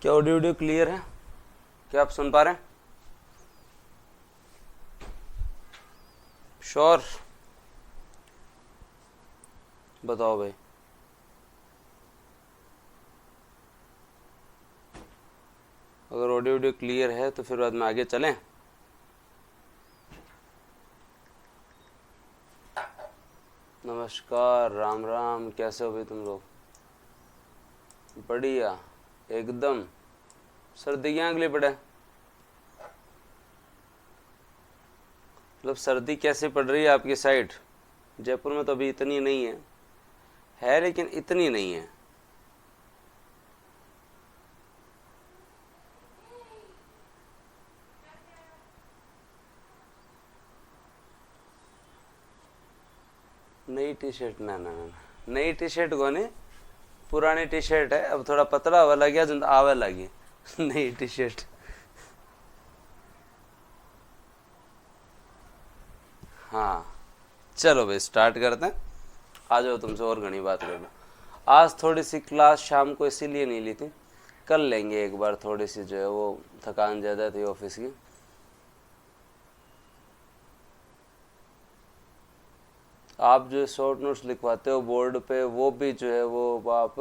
क्या audio video clear है? क्या आप सुन पा रहे हैं? श्योर? बताओ भाई। अगर ऑडियो वीडियो क्लियर है तो फिर बाद में आगे चलें। नमस्कार, राम राम, कैसे हो भाई तुम लोग? बढ़िया एकदम। सर्दी क्या अगले पड़े? मतलब सर्दी कैसे पड़ रही है आपकी साइड? जयपुर में तो अभी इतनी नहीं है लेकिन इतनी नहीं है। नई टी शर्ट ना ना ना नई टी शर्ट को नहीं, पुरानी टी शर्ट है। अब थोड़ा पतला हवा लग गया, जो आवा लगी नई टी शर्ट। हाँ चलो भाई स्टार्ट करते हैं। आ जाओ, तुमसे और घनी बात कर लो। आज थोड़ी सी क्लास शाम को इसीलिए नहीं ली थी, कल लेंगे एक बार। थोड़ी सी जो है वो थकान ज़्यादा थी ऑफिस की। आप जो शॉर्ट नोट्स लिखवाते हो बोर्ड पे, वो भी जो है वो आप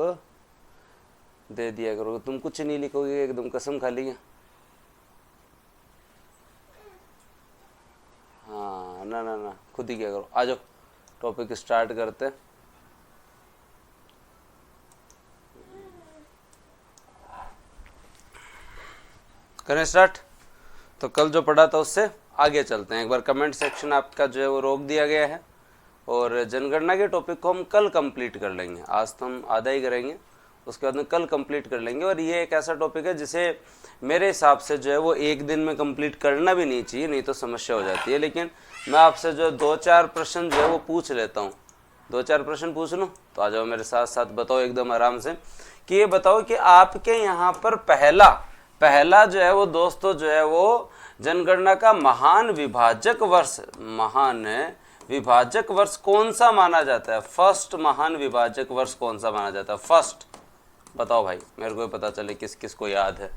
दे दिया करोगे। तुम कुछ नहीं लिखोगे एकदम, कसम खा ली है? हाँ ना ना ना, खुद ही क्या करो। आ जाओ टॉपिक स्टार्ट करते हैं। करें स्टार्ट? तो कल जो पढ़ा था उससे आगे चलते हैं। एक बार कमेंट सेक्शन आपका जो है वो रोक दिया गया है, और जनगणना के टॉपिक को हम कल कंप्लीट कर लेंगे। आज तो हम आधा ही करेंगे, उसके बाद में कल कंप्लीट कर लेंगे। और ये एक ऐसा टॉपिक है जिसे मेरे हिसाब से जो है वो एक दिन में कंप्लीट करना भी नहीं चाहिए, नहीं तो समस्या हो जाती है। लेकिन मैं आपसे जो 2-4 प्रश्न जो है वो पूछ लेता हूँ। 2-4 प्रश्न पूछ लूँ तो आ जाओ मेरे साथ साथ, बताओ एकदम आराम से कि ये बताओ कि आपके यहाँ पर पहला जो है वो दोस्तों जो है वो जनगणना का महान विभाजक वर्ष कौन सा माना जाता है? फर्स्ट महान विभाजक वर्ष कौन सा माना जाता है? फर्स्ट बताओ भाई, मेरे को पता चले किस किस को याद है।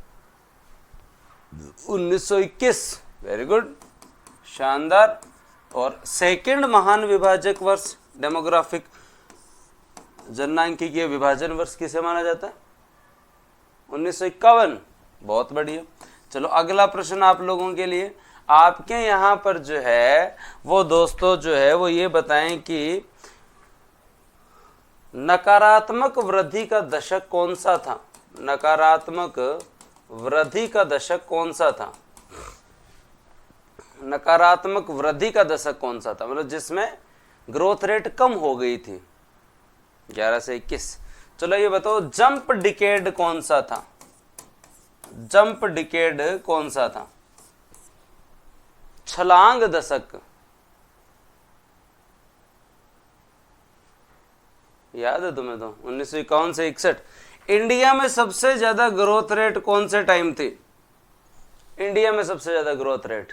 1921, वेरी गुड, शानदार। और सेकंड महान विभाजक वर्ष, डेमोग्राफिक जननांकिकीय विभाजन वर्ष किसे माना जाता है? 1951, बहुत बढ़िया। चलो अगला प्रश्न आप लोगों के लिए, आपके यहाँ पर जो है वो दोस्तों जो है वो ये बताएं कि नकारात्मक वृद्धि का दशक कौन सा था? नकारात्मक वृद्धि का दशक कौन सा था? नकारात्मक वृद्धि का दशक कौन सा था, मतलब जिसमें ग्रोथ रेट कम हो गई थी? 11 से 21। चलो ये बताओ जंप डिकेड कौन सा था? जंप डिकेड कौन सा था? छलांग दशक याद है तुम्हें? तो 1951 से 61। इंडिया में सबसे ज्यादा ग्रोथ रेट कौन से टाइम थी? इंडिया में सबसे ज्यादा ग्रोथ रेट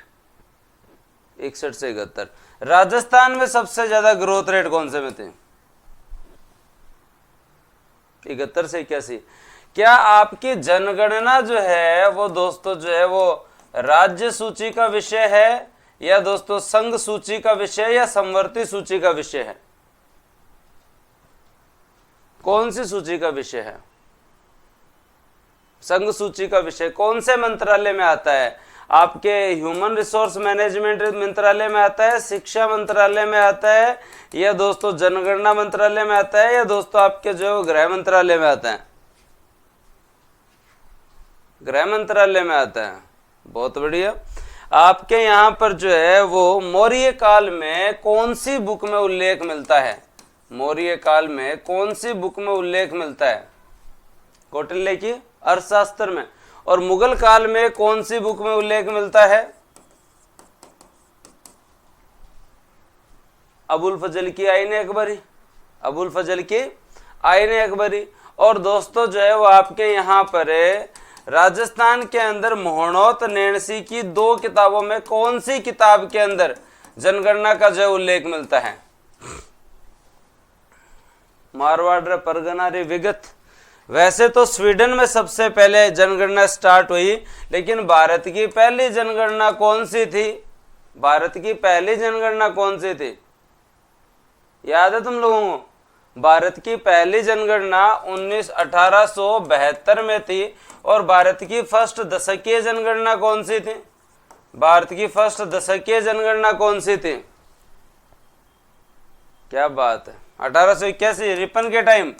61 से 71। राजस्थान में सबसे ज्यादा ग्रोथ रेट कौन से में थे? 71 से 81। क्या आपकी जनगणना जो है वो दोस्तों जो है वो राज्य सूची का विषय है, या दोस्तों संघ सूची का विषय, या समवर्ती सूची का विषय है? कौन सी सूची का विषय है? संघ सूची का विषय कौन से मंत्रालय में आता है? आपके ह्यूमन रिसोर्स मैनेजमेंट मंत्रालय में आता है, शिक्षा मंत्रालय में आता है, या दोस्तों जनगणना मंत्रालय में आता है, या दोस्तों आपके जो गृह मंत्रालय में आता है? गृह मंत्रालय में आता है। बहुत बढ़िया। आपके यहाँ पर जो है वो मौर्य काल में कौन सी बुक में उल्लेख मिलता है? मौर्य काल में कौन सी बुक में उल्लेख मिलता है? कौटिल्य की अर्थशास्त्र में। और मुगल काल में कौन सी बुक में उल्लेख मिलता है? अबुल फजल की आईने अकबरी। अबुल फजल की आईने अकबरी। और दोस्तों जो है वो आपके यहाँ पर राजस्थान के अंदर मोहनोत नैणसी की 2 किताबों में कौन सी किताब के अंदर जनगणना का जो उल्लेख मिलता है? मारवाड़ रे परगना रे विगत, वैसे तो स्वीडन में सबसे पहले जनगणना स्टार्ट हुई, लेकिन भारत की पहली जनगणना कौन सी थी? भारत की पहली जनगणना कौन सी थी? याद है तुम लोगों को? भारत की पहली जनगणना 1872 में थी। और भारत की फर्स्ट दशकीय जनगणना कौन सी थी? भारत की फर्स्ट दशकीय जनगणना कौन सी थी? क्या बात है, 1881 रिपन के टाइम।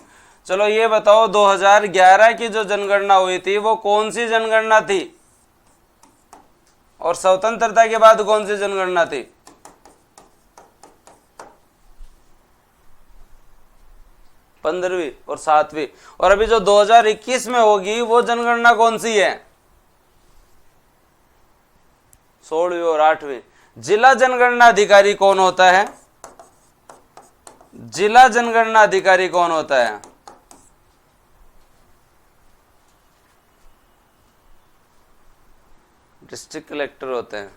चलो ये बताओ 2011 की जो जनगणना हुई थी वो कौन सी जनगणना थी? और स्वतंत्रता के बाद कौन सी जनगणना थी? 15वीं और 7वीं। और अभी जो 2021 में होगी वो जनगणना कौन सी है? 16वीं और 8वीं। जिला जनगणना अधिकारी कौन होता है? जिला जनगणना अधिकारी कौन होता है? डिस्ट्रिक्ट कलेक्टर होते हैं।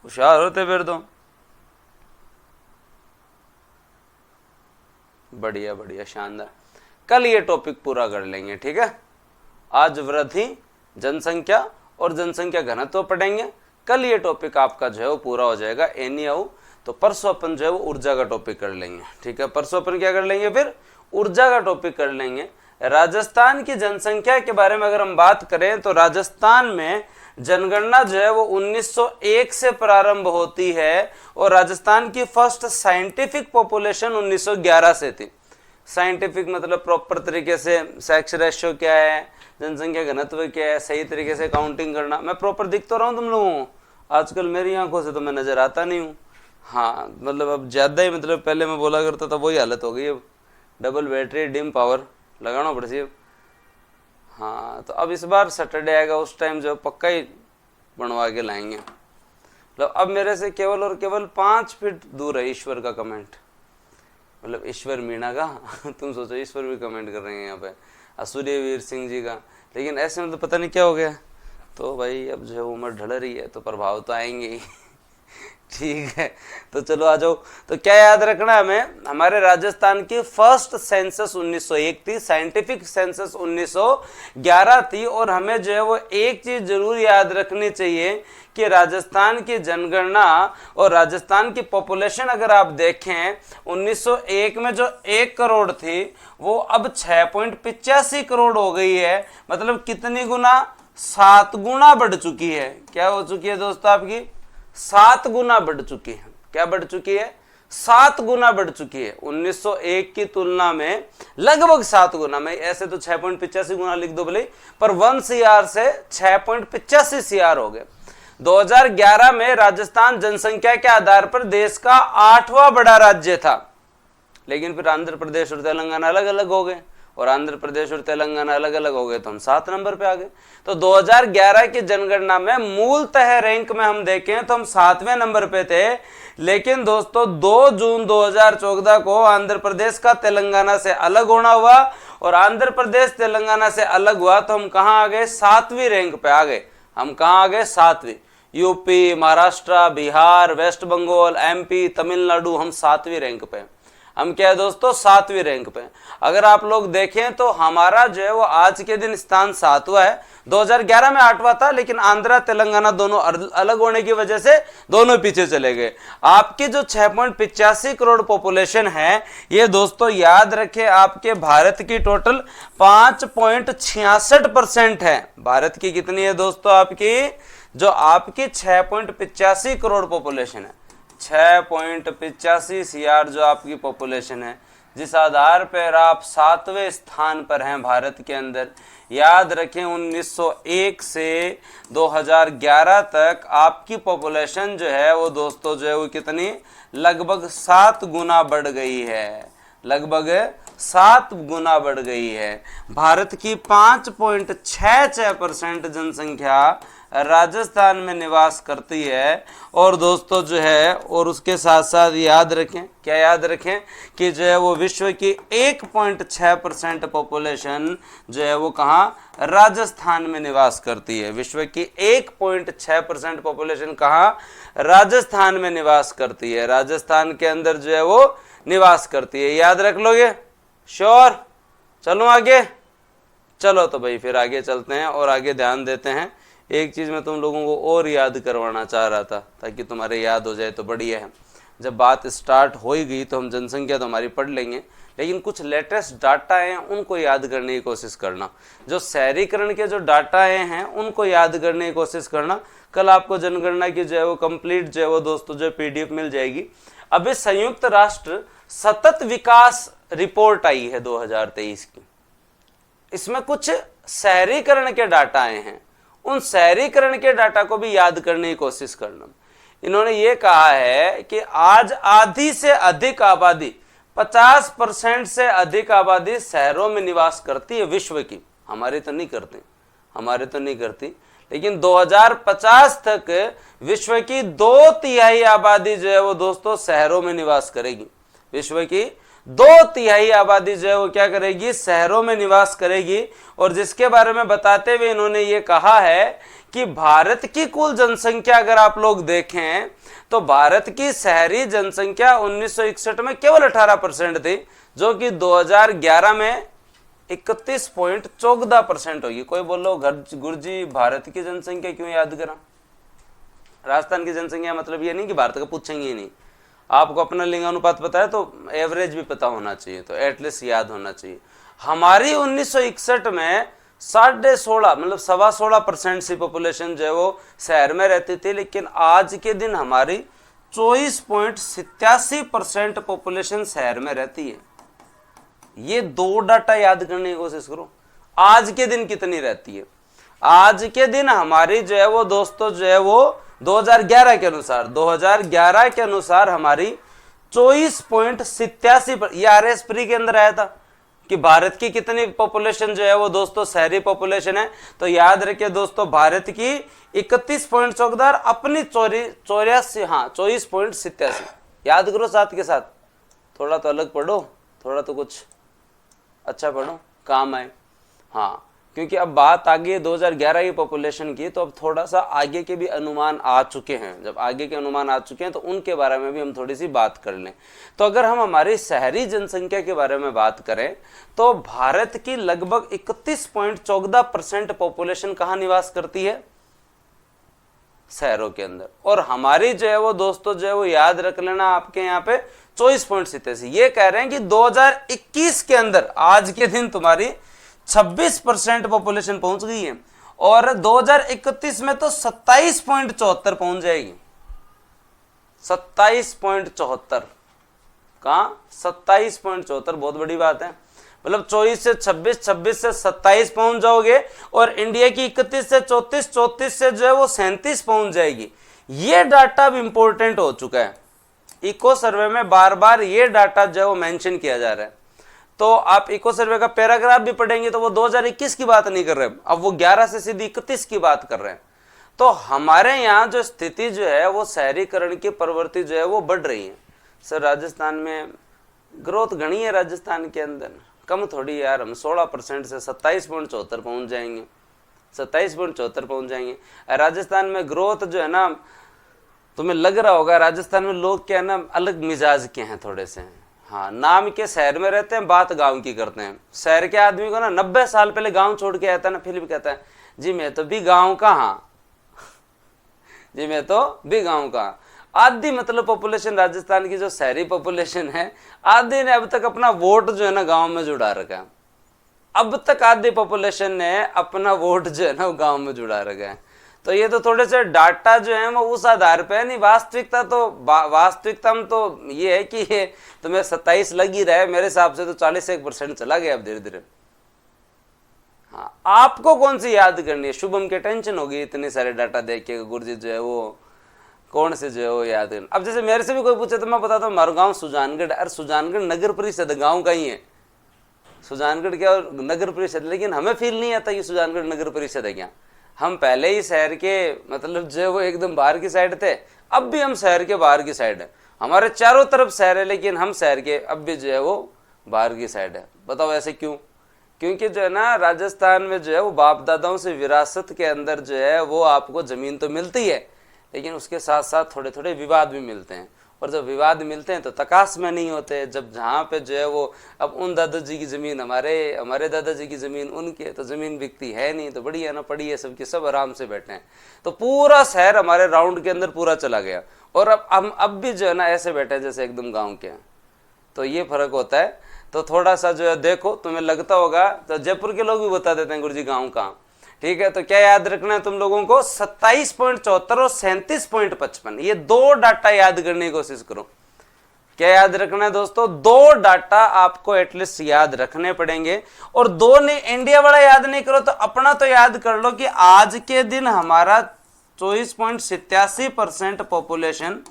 होशियार होते फिर तो। बढ़िया बढ़िया, शानदार। कल ये टॉपिक पूरा कर लेंगे, ठीक है। आज वृद्धि, जनसंख्या और जनसंख्या घनत्व पढ़ेंगे। कल ये टॉपिक आपका जो है वो पूरा हो जाएगा। एनी आओ तो परसों अपन जो है वो ऊर्जा का टॉपिक कर लेंगे, ठीक है। परसों अपन क्या कर लेंगे? फिर ऊर्जा का टॉपिक कर लेंगे। राजस्थान की जनसंख्या के बारे में अगर हम बात करें तो राजस्थान में जनगणना जो है वो 1901 से प्रारंभ होती है और राजस्थान की फर्स्ट साइंटिफिक पॉपुलेशन 1911 से थी। साइंटिफिक मतलब प्रॉपर तरीके से सेक्स रेशियो क्या है, जनसंख्या घनत्व क्या है, सही तरीके से काउंटिंग करना। मैं प्रॉपर दिख तो रहा हूँ तुम लोगों को? आजकल मेरी आंखों से तो मैं नजर आता नहीं हूँ। हाँ मतलब अब ज्यादा ही, मतलब पहले मैं बोला करता था वही हालत हो गई। अब डबल बैटरी डिम पावर लगाना पड़ती है। हाँ तो अब इस बार सैटरडे आएगा, उस टाइम जो पक्का ही बनवा के लाएंगे। मतलब अब मेरे से केवल और केवल 5 फीट दूर है ईश्वर का कमेंट, मतलब ईश्वर मीणा का। तुम सोचो ईश्वर भी कमेंट कर रहे हैं यहाँ पे, सूर्यवीर सिंह जी का। लेकिन ऐसे में तो पता नहीं क्या हो गया। तो भाई अब जो है उम्र ढल रही है तो प्रभाव तो आएंगे ही। ठीक है, तो चलो आ जाओ। तो क्या याद रखना हमें? हमारे राजस्थान की फर्स्ट सेंसस 1901 थी, साइंटिफिक सेंसस 1911 थी। और हमें जो है वो एक चीज जरूर याद रखनी चाहिए कि राजस्थान की जनगणना और राजस्थान की पॉपुलेशन अगर आप देखें 1901 में जो 1 करोड़ थी वो अब 6.85 करोड़ हो गई है। मतलब कितनी गुना? 7 गुना बढ़ चुकी है। क्या हो चुकी है दोस्तों? आपकी 7 गुना बढ़ चुकी है। क्या बढ़ चुकी है? 7 गुना बढ़ चुकी है 1901 की तुलना में, लगभग 7 गुना में। ऐसे तो 6.85 गुना लिख दो भले, पर 1 CR से 6.85 CR हो गए। 2011 में राजस्थान जनसंख्या के आधार पर देश का 8वां बड़ा राज्य था, लेकिन फिर आंध्र प्रदेश और तेलंगाना अलग अलग हो गए, और आंध्र प्रदेश और तेलंगाना अलग अलग हो गए तो हम 7 नंबर पे आ गए। तो 2011 की जनगणना में मूलतः रैंक में हम देखें तो हम 7वें नंबर पे थे। लेकिन दोस्तों 2 जून 2014 को आंध्र प्रदेश का तेलंगाना से अलग होना हुआ, और आंध्र प्रदेश तेलंगाना से अलग हुआ तो हम कहाँ आ गए? 7वीं रैंक पे आ गए। हम कहाँ आ गए? 7वीं। UP, Maharashtra, Bihar, West Bengal, MP, Tamil Nadu, हम 7वीं रैंक पे। हम क्या है दोस्तों? 7वीं रैंक पे। अगर आप लोग देखें तो हमारा जो है वो आज के दिन स्थान 7वां है। 2011 में 8वां था, लेकिन आंध्रा तेलंगाना दोनों अलग होने की वजह से दोनों पीछे चले गए। आपकी जो 6.85 करोड़ पॉपुलेशन है, ये दोस्तों याद रखें आपके भारत की टोटल 5.66% है। भारत की कितनी है दोस्तों? आपकी जो आपकी 6.85 करोड़ पॉपुलेशन है, 6.85 CR जो आपकी पॉपुलेशन है, जिस आधार पर आप 7वें स्थान पर हैं भारत के अंदर। याद रखें 1901 से 2011 तक आपकी पॉपुलेशन जो है वो दोस्तों जो है वो कितनी? लगभग 7 गुना बढ़ गई है। लगभग 7 गुना बढ़ गई है। भारत की 5.66% जनसंख्या राजस्थान में निवास करती है। और दोस्तों जो है, और उसके साथ साथ याद रखें, क्या याद रखें कि जो है वो विश्व की 1.6% पॉपुलेशन जो है वो कहाँ? राजस्थान में निवास करती है। विश्व की 1.6% पॉपुलेशन कहाँ? राजस्थान में निवास करती है। राजस्थान के अंदर जो है वो निवास करती है। याद रख लोगे? श्योर? चलो आगे। चलो तो भाई फिर आगे चलते हैं और आगे ध्यान देते हैं। एक चीज़ मैं तुम लोगों को और याद करवाना चाह रहा था ताकि तुम्हारे याद हो जाए तो बढ़िया है। जब बात स्टार्ट हो ही गई तो हम जनसंख्या तो हमारी पढ़ लेंगे, लेकिन कुछ लेटेस्ट डाटा हैं उनको याद करने की कोशिश करना। जो शहरीकरण के जो डाटा हैं उनको याद करने की कोशिश करना। कल आपको जनगणना की जो है वो कंप्लीट जो है वो दोस्तों जो PDF मिल जाएगी। अभी संयुक्त राष्ट्र सतत विकास रिपोर्ट आई है 2023 की, इसमें कुछ शहरीकरण के डाटा आए हैं, उन शहरीकरण के डाटा को भी याद करने की कोशिश करना। इन्होंने ये कहा है कि आज आधी से अधिक आबादी 50% से अधिक आबादी शहरों में निवास करती है विश्व की। हमारी तो नहीं करती, लेकिन 2050 तक विश्व की 2/3 आबादी जो है वो दोस्तों शहरों में निवास करेगी। विश्व की 2/3 आबादी जो है वो क्या करेगी, शहरों में निवास करेगी। और जिसके बारे में बताते हुए इन्होंने ये कहा है कि भारत की कुल जनसंख्या अगर आप लोग देखें तो भारत की शहरी जनसंख्या 1961 में केवल 18% थी, जो कि 2011 में 31.14% होगी। कोई बोलो गुरुजी भारत की जनसंख्या क्यों याद करा, राजस्थान की जनसंख्या, मतलब ये नहीं कि भारत का पूछेंगे ही नहीं। आपको अपना लिंगानुपात पता है तो एवरेज भी पता होना चाहिए, तो एटलीस्ट याद होना चाहिए। हमारी 1961 में 16.5 मतलब 16.25% सी पॉपुलेशन जो है वो शहर में रहती थी, लेकिन आज के दिन हमारी 24.87% पॉपुलेशन शहर में रहती है। ये दो डाटा याद करने की कोशिश करो, आज के दिन कितनी रहती है। आज के दिन हमारी जो है वो दोस्तों जो है वो 2011 के अनुसार हमारी 24.87, ये RS प्री के अंदर आया था कि भारत की कितनी पॉपुलेशन जो है वो दोस्तों शहरी पॉपुलेशन है। तो याद रखिए दोस्तों, भारत की 31.14, अपनी 24.87। याद करो साथ के साथ, थोड़ा तो अलग पढ़ो, थोड़ा तो कुछ अच्छा पढ़ो, काम आए। हाँ, क्योंकि अब बात आ गई 2011 की पॉपुलेशन की, तो अब थोड़ा सा आगे के भी अनुमान आ चुके हैं। जब आगे के अनुमान आ चुके हैं तो उनके बारे में भी हम थोड़ी सी बात कर लें। तो अगर हम हमारी शहरी जनसंख्या के बारे में बात करें तो भारत की लगभग 31.14% पॉपुलेशन कहाँ निवास करती है, शहरों के अंदर। और हमारी जो है वो दोस्तों जो है वो याद रख लेना, आपके यहाँ पे 24.87। ये कह रहे हैं कि 2021 के अंदर आज के दिन तुम्हारी 26% पॉपुलेशन पहुंच गई है, और 2031 में तो 27.74 पहुंच जाएगी। 27.74 कहाँ, 27.74, बहुत बड़ी बात है। मतलब 24 से 26, 26 से 27 पहुंच जाओगे, और इंडिया की 31 से 34, 34 से जो है वो 37 पहुंच जाएगी। ये डाटा भी इंपॉर्टेंट हो चुका है। इको सर्वे में बार बार ये डाटा जो है वो मेंशन किया जा रहा है। तो आप इको सर्वे का पैराग्राफ भी पढ़ेंगे तो वो 2021 की बात नहीं कर रहे, अब वो 11 से सीधी 31 की बात कर रहे हैं। तो हमारे यहाँ जो स्थिति जो है वो शहरीकरण की प्रवृत्ति जो है वो बढ़ रही है। सर राजस्थान में ग्रोथ घनी है, राजस्थान के अंदर कम थोड़ी यार, हम 16% से 27.74 पहुंच जाएंगे, 27.74 पहुंच जाएंगे। राजस्थान में ग्रोथ जो है ना, तुम्हें लग रहा होगा राजस्थान में लोग क्या है ना अलग मिजाज के हैं थोड़े से। हाँ, नाम के शहर में रहते हैं, बात गांव की करते हैं। शहर के आदमी को ना 90 साल पहले गांव छोड़ के आता है ना, फिर भी कहता है जी मैं तो भी गांव का, हाँ जी मैं तो भी गांव का। आधी मतलब पॉपुलेशन राजस्थान की जो शहरी पॉपुलेशन है, आधी ने अब तक अपना वोट जो है ना गांव में जुड़ा रखा है। अब तक आधी पॉपुलेशन ने अपना वोट जो है ना गांव में जुड़ा रखा है। तो ये तो थोड़े से डाटा जो है वो उस आधार पे है, नहीं वास्तविकता में तो ये है कि ये तुम्हें 27 लग ही रहा है, मेरे हिसाब से तो 41% चला गया अब धीरे धीरे। हाँ, आपको कौन सी याद करनी है, शुभम के टेंशन होगी इतने सारे डाटा देख के, गुरुजी जो है वो कौन से जो है वो याद करना। अब जैसे मेरे से भी कोई पूछे तो मैं बताता हूँ हमारा गाँव सुजानगढ़। अरे सुजानगढ़ नगर परिषद गाँव का ही है, सुजानगढ़ क्या नगर परिषद, लेकिन हमें फील नहीं आता कि सुजानगढ़ नगर परिषद है क्या। हम पहले ही शहर के मतलब जो है वो एकदम बाहर की साइड थे, अब भी हम शहर के बाहर की साइड है। हमारे चारों तरफ शहर है लेकिन हम शहर के अब भी जो है वो बाहर की साइड है। बताओ ऐसे क्यों? क्योंकि जो है ना राजस्थान में जो है वो बाप दादाओं से विरासत के अंदर जो है वो आपको जमीन तो मिलती है, लेकिन उसके साथ साथ थोड़े थोड़े विवाद भी मिलते हैं। और जब विवाद मिलते हैं तो तकास में नहीं होते। जब जहाँ पे जो है वो अब उन दादाजी की ज़मीन हमारे दादाजी की ज़मीन उनकी है, तो ज़मीन बिकती है नहीं, तो बढ़िया ना पड़ी है सबकी, सब आराम से बैठे हैं। तो पूरा शहर हमारे राउंड के अंदर पूरा चला गया, और अब भी जो है ना ऐसे बैठे हैं जैसे एकदम गाँव के हैं। तो ये फर्क होता है। तो थोड़ा सा जो है देखो, तुम्हें लगता होगा, तो जयपुर के लोग भी बता देते हैं गुरुजी गाँव कहाँ, ठीक है। तो क्या याद रखना है तुम लोगों को, 27.74 और 37.55, ये दो डाटा याद करने की कोशिश करो। क्या याद रखना है दोस्तों, दो डाटा आपको एटलीस्ट याद रखने पड़ेंगे। और दो ने इंडिया वाला याद नहीं करो तो अपना तो याद कर लो कि आज के दिन हमारा 24.87% पॉपुलेशन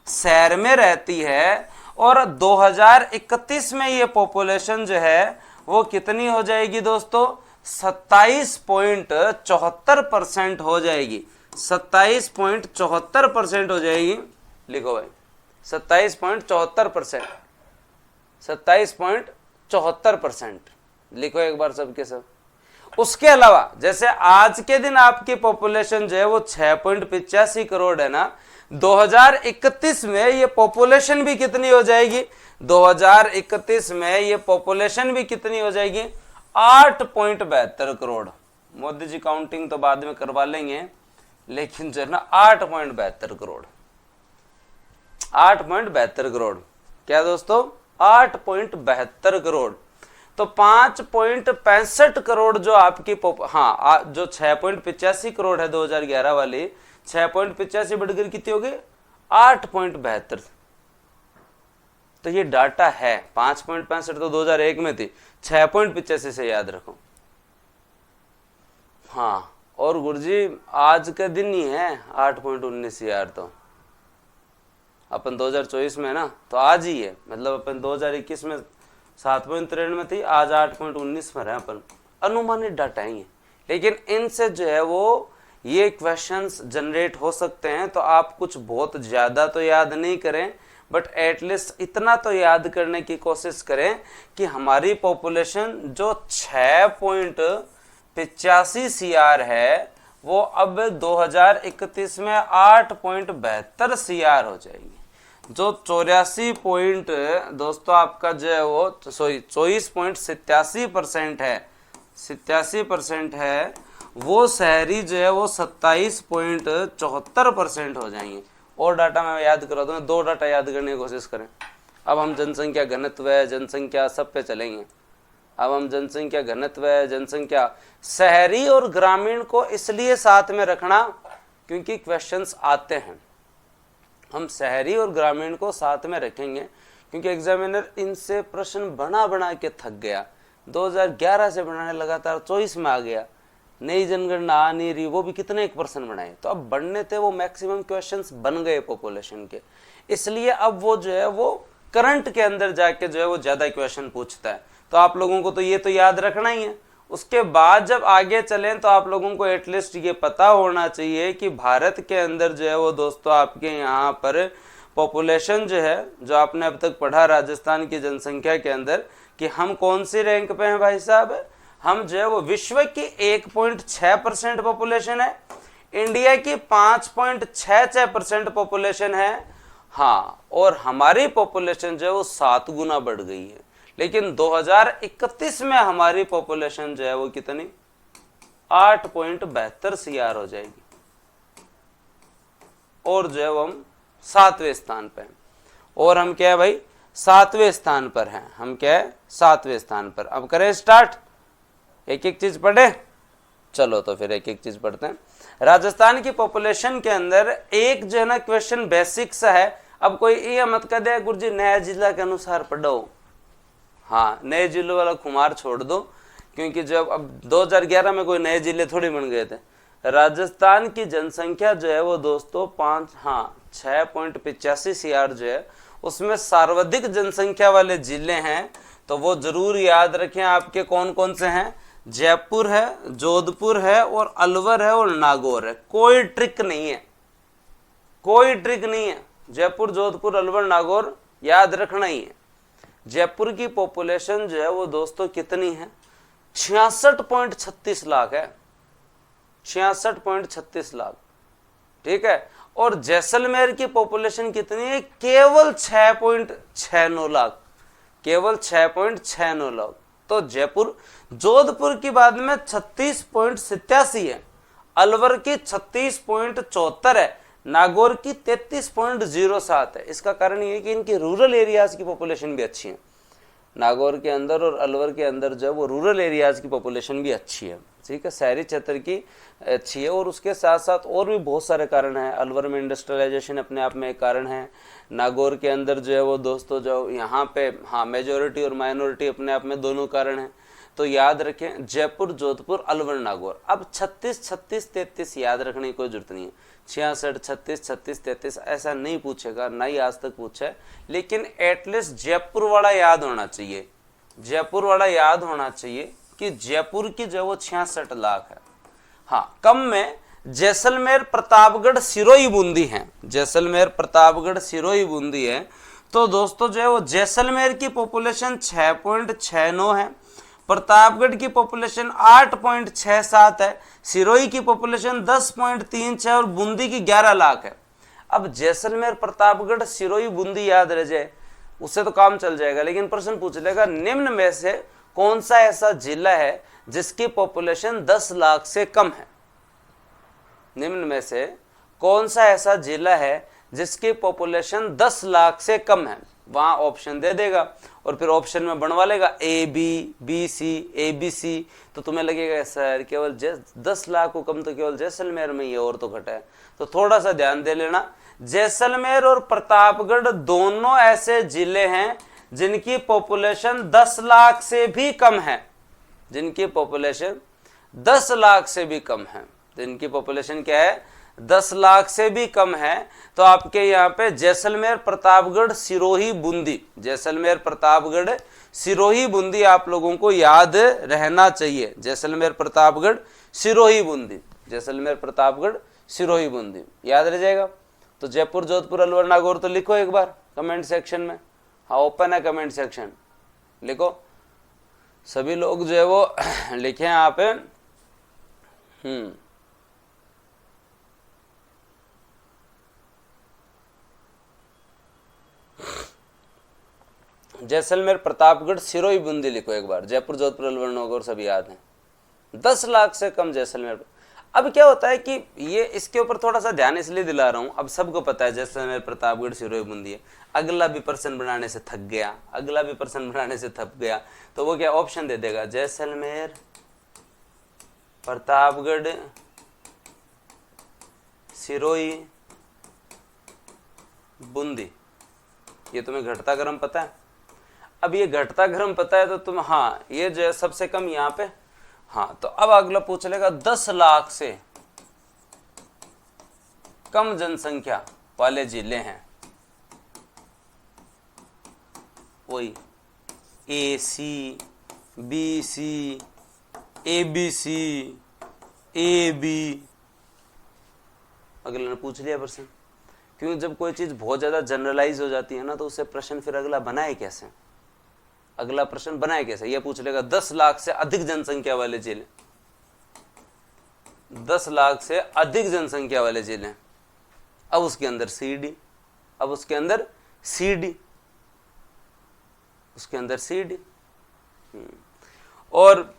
शहर में रहती है, और 2031 में ये पॉपुलेशन जो है वो कितनी हो जाएगी दोस्तों, 27.74% हो जाएगी। 27.74% हो जाएगी, लिखो भाई 27.74%, 27.74% लिखो एक बार सबके सब। उसके अलावा जैसे आज के दिन आपकी पॉपुलेशन जो है वो 6.85 करोड़ है ना, 2031 में ये पॉपुलेशन भी कितनी हो जाएगी, 2031 में ये पॉपुलेशन भी कितनी हो जाएगी, 8.72 करोड़। मोदी जी काउंटिंग तो बाद में करवा लेंगे, लेकिन जो है ना 8.72 करोड़, 8.72 करोड़। क्या दोस्तों, 8.72 करोड़। तो 5.65 करोड़ जो आपकी जो 6.85 करोड़ है 2011 वाली, 6.85 बढ़कर कितनी होगी, 8.72। तो ये डाटा है। 5.65 तो 2001 में थी, 6.85 से याद रखो। हाँ, और गुरुजी आज का दिन ही है 8.19 यार, तो अपन 2024 में है ना, तो आज ही है, मतलब अपन 2021 में 7.93 में थी, आज 8.19 में रहे अपन। अनुमानित डाटा ही है, लेकिन इनसे जो है वो ये क्वेश्चंस जनरेट हो सकते हैं। तो आप कुछ बहुत ज़्यादा तो याद नहीं करें, बट एटलीस्ट इतना तो याद करने की कोशिश करें कि हमारी पॉपुलेशन जो 6.85 CR है, वो अब 2031 में 8.72 CR हो जाएगी। जो 84 दोस्तों आपका जो है वो 24.87% है, 87% है, वो शहरी जो है वो 27.74% हो जाएंगे। और डाटा मैं याद करा दूँ, दो डाटा याद करने की कोशिश करें। अब हम जनसंख्या घनत्व है, जनसंख्या सब पे चलेंगे। अब हम जनसंख्या घनत्व है, जनसंख्या, शहरी और ग्रामीण को इसलिए साथ में रखना क्योंकि क्वेश्चंस आते हैं। हम शहरी और ग्रामीण को साथ में रखेंगे क्योंकि एग्जामिनर इनसे प्रश्न बना के थक गया। 2011 से बनाने लगातार 24 में आ गया, नई जनगणना आ नहीं रही, वो भी कितने एक प्रश्न बनाए। तो अब बनने थे वो मैक्सिमम क्वेश्चंस बन गए पॉपुलेशन के, इसलिए अब वो जो है वो करंट के अंदर जाके जो है वो ज्यादा क्वेश्चन पूछता है। तो आप लोगों को तो ये तो याद रखना ही है। उसके बाद जब आगे चलें तो आप लोगों को एटलीस्ट ये पता होना चाहिए कि भारत के अंदर जो है वो दोस्तों आपके यहाँ पर पॉपुलेशन जो है, जो आपने अब तक पढ़ा राजस्थान की जनसंख्या के अंदर, कि हम कौन सी रैंक पे हैं भाई साहब, हम जो है वो विश्व की 1.6% पॉपुलेशन है, इंडिया की 5.66% पॉपुलेशन है। हाँ, और हमारी पॉपुलेशन जो है वो 7 गुना बढ़ गई है। लेकिन 2031 में हमारी पॉपुलेशन जो है वो कितनी, 8.72 CR हो जाएगी, और जो है वो हम 7वें स्थान पे हैं। और हम क्या है भाई, 7वें स्थान पर हैं। हम क्या है, 7वें स्थान पर। अब करें स्टार्ट, एक एक चीज पढ़े। चलो तो फिर एक एक चीज पढ़ते हैं। राजस्थान की पॉपुलेशन के अंदर एक जो है ना क्वेश्चन बेसिक सा है। अब कोई ये मत कह दे गुरुजी नया जिला के अनुसार पढ़ो, हाँ नए जिलों वाला खुमार छोड़ दो, क्योंकि जब अब 2011 में कोई नए जिले थोड़ी बन गए थे। राजस्थान की जनसंख्या जो है वो दोस्तों 6.85 CR जो है, उसमें सर्वाधिक जनसंख्या वाले जिले हैं। तो वो जरूर याद रखें आपके कौन कौन से हैं, जयपुर है, जोधपुर है, और अलवर है, और नागौर है। कोई ट्रिक नहीं है, कोई ट्रिक नहीं है। जयपुर, जोधपुर, अलवर, नागौर याद रखना ही है। जयपुर की पॉपुलेशन जो है वो दोस्तों कितनी है, 66.36 लाख है, 66.36 लाख। ठीक है। और जैसलमेर की पॉपुलेशन कितनी है? केवल 6.69 लाख, केवल 6.69 लाख। तो जयपुर, जोधपुर की बाद में 36.87 है, अलवर की 36.74 है, नागौर की 33.07 है। इसका कारण ये है कि इनकी रूरल एरियाज की पॉपुलेशन भी अच्छी है। नागौर के अंदर और अलवर के अंदर जो वो रूरल एरियाज की पॉपुलेशन भी अच्छी है, ठीक है, शहरी क्षेत्र की अच्छी है। और उसके साथ साथ और भी बहुत सारे कारण हैं। अलवर में इंडस्ट्रियलाइजेशन अपने आप में एक कारण है। नागौर के अंदर जो है वो दोस्तों जो यहाँ पे हाँ मेजोरिटी और माइनॉरिटी अपने आप में दोनों कारण हैं। तो याद रखें जयपुर, जोधपुर, अलवर, नागौर। अब 36, 36, 33 याद रखने की कोई जरूरत नहीं है। 66, 36, 36, 33 ऐसा नहीं पूछेगा, ना ही आज तक पूछा है। लेकिन एटलीस्ट जयपुर वाला याद होना चाहिए, जयपुर वाला याद होना चाहिए कि जयपुर की जो वो 66 लाख है। हाँ, कम में जैसलमेर, प्रतापगढ़, सिरोही, बूंदी है। जैसलमेर, प्रतापगढ़, सिरोही, बूंदी है। तो दोस्तों जो है वो जैसलमेर की पॉपुलेशन 6.69 है, प्रतापगढ़ की पॉपुलेशन 8.67 है, सिरोही की पॉपुलेशन 10.36 और बूंदी की 11 लाख है। अब जैसलमेर, प्रतापगढ़, सिरोही, बूंदी याद रह जाए उससे तो काम चल जाएगा। लेकिन प्रश्न पूछ लेगा निम्न में से कौन सा ऐसा जिला है जिसकी पॉपुलेशन 10 लाख से कम है? निम्न में से कौन सा ऐसा जिला है जिसकी पॉपुलेशन 10 लाख से कम है? वहां ऑप्शन दे देगा और फिर ऑप्शन में बनवा लेगा A B, B C, A B C. तो तुम्हें लगेगा सर केवल 10 लाख को कम तो केवल जैसलमेर में ही है, और तो घटा है। तो थोड़ा सा ध्यान दे लेना, जैसलमेर और प्रतापगढ़ दोनों ऐसे जिले हैं जिनकी पॉपुलेशन 10 लाख से भी कम है, जिनकी पॉपुलेशन 10 लाख से भी कम है। जिनकी पॉपुलेशन क्या है? 10 लाख से भी कम है। तो आपके यहाँ पे जैसलमेर, प्रतापगढ़, सिरोही, बूंदी, जैसलमेर, प्रतापगढ़, सिरोही, बूंदी आप लोगों को याद रहना चाहिए। जैसलमेर, प्रतापगढ़, सिरोही, बूंदी, जैसलमेर, प्रतापगढ़, सिरोही, बूंदी याद रह जाएगा। तो जयपुर, जोधपुर, अलवर, नागौर तो लिखो एक बार कमेंट सेक्शन में। हाँ, ओपन है कमेंट सेक्शन, लिखो सभी लोग जो है वो लिखे यहाँ पे। जैसलमेर, प्रतापगढ़, सिरोही, बूंदी लिखो एक बार। जयपुर, जोधपुर, अलवर, नागौर सब याद हैं। 10 लाख से कम जैसलमेर। अब क्या होता है कि ये इसके ऊपर थोड़ा सा ध्यान इसलिए दिला रहा हूं, अब सबको पता है जैसलमेर, प्रतापगढ़, सिरोही, बूंदी है। अगला भी प्रश्न बनाने से थक गया, अगला भी प्रश्न बनाने से थक गया, तो वो क्या ऑप्शन दे देगा? जैसलमेर, प्रतापगढ़, सिरोही, बूंदी। ये तुम्हें घटता क्रम पता है? अब ये घटता क्रम पता है तो तुम हाँ ये जो है सबसे कम यहाँ पे। हाँ, तो अब अगला पूछ लेगा 10 लाख से कम जनसंख्या वाले जिले हैं, वही A C, B C, A B C, A B. अगले ने पूछ लिया प्रश्न, क्योंकि जब कोई चीज बहुत ज्यादा जनरलाइज हो जाती है ना तो उससे प्रश्न फिर अगला बनाए कैसे, अगला प्रश्न बनाए कैसे? ये पूछ लेगा 10 लाख से अधिक जनसंख्या वाले जिले, 10 लाख से अधिक जनसंख्या वाले जिले, अब उसके अंदर सी डी, अब उसके अंदर सी डी, उसके अंदर सी डी। और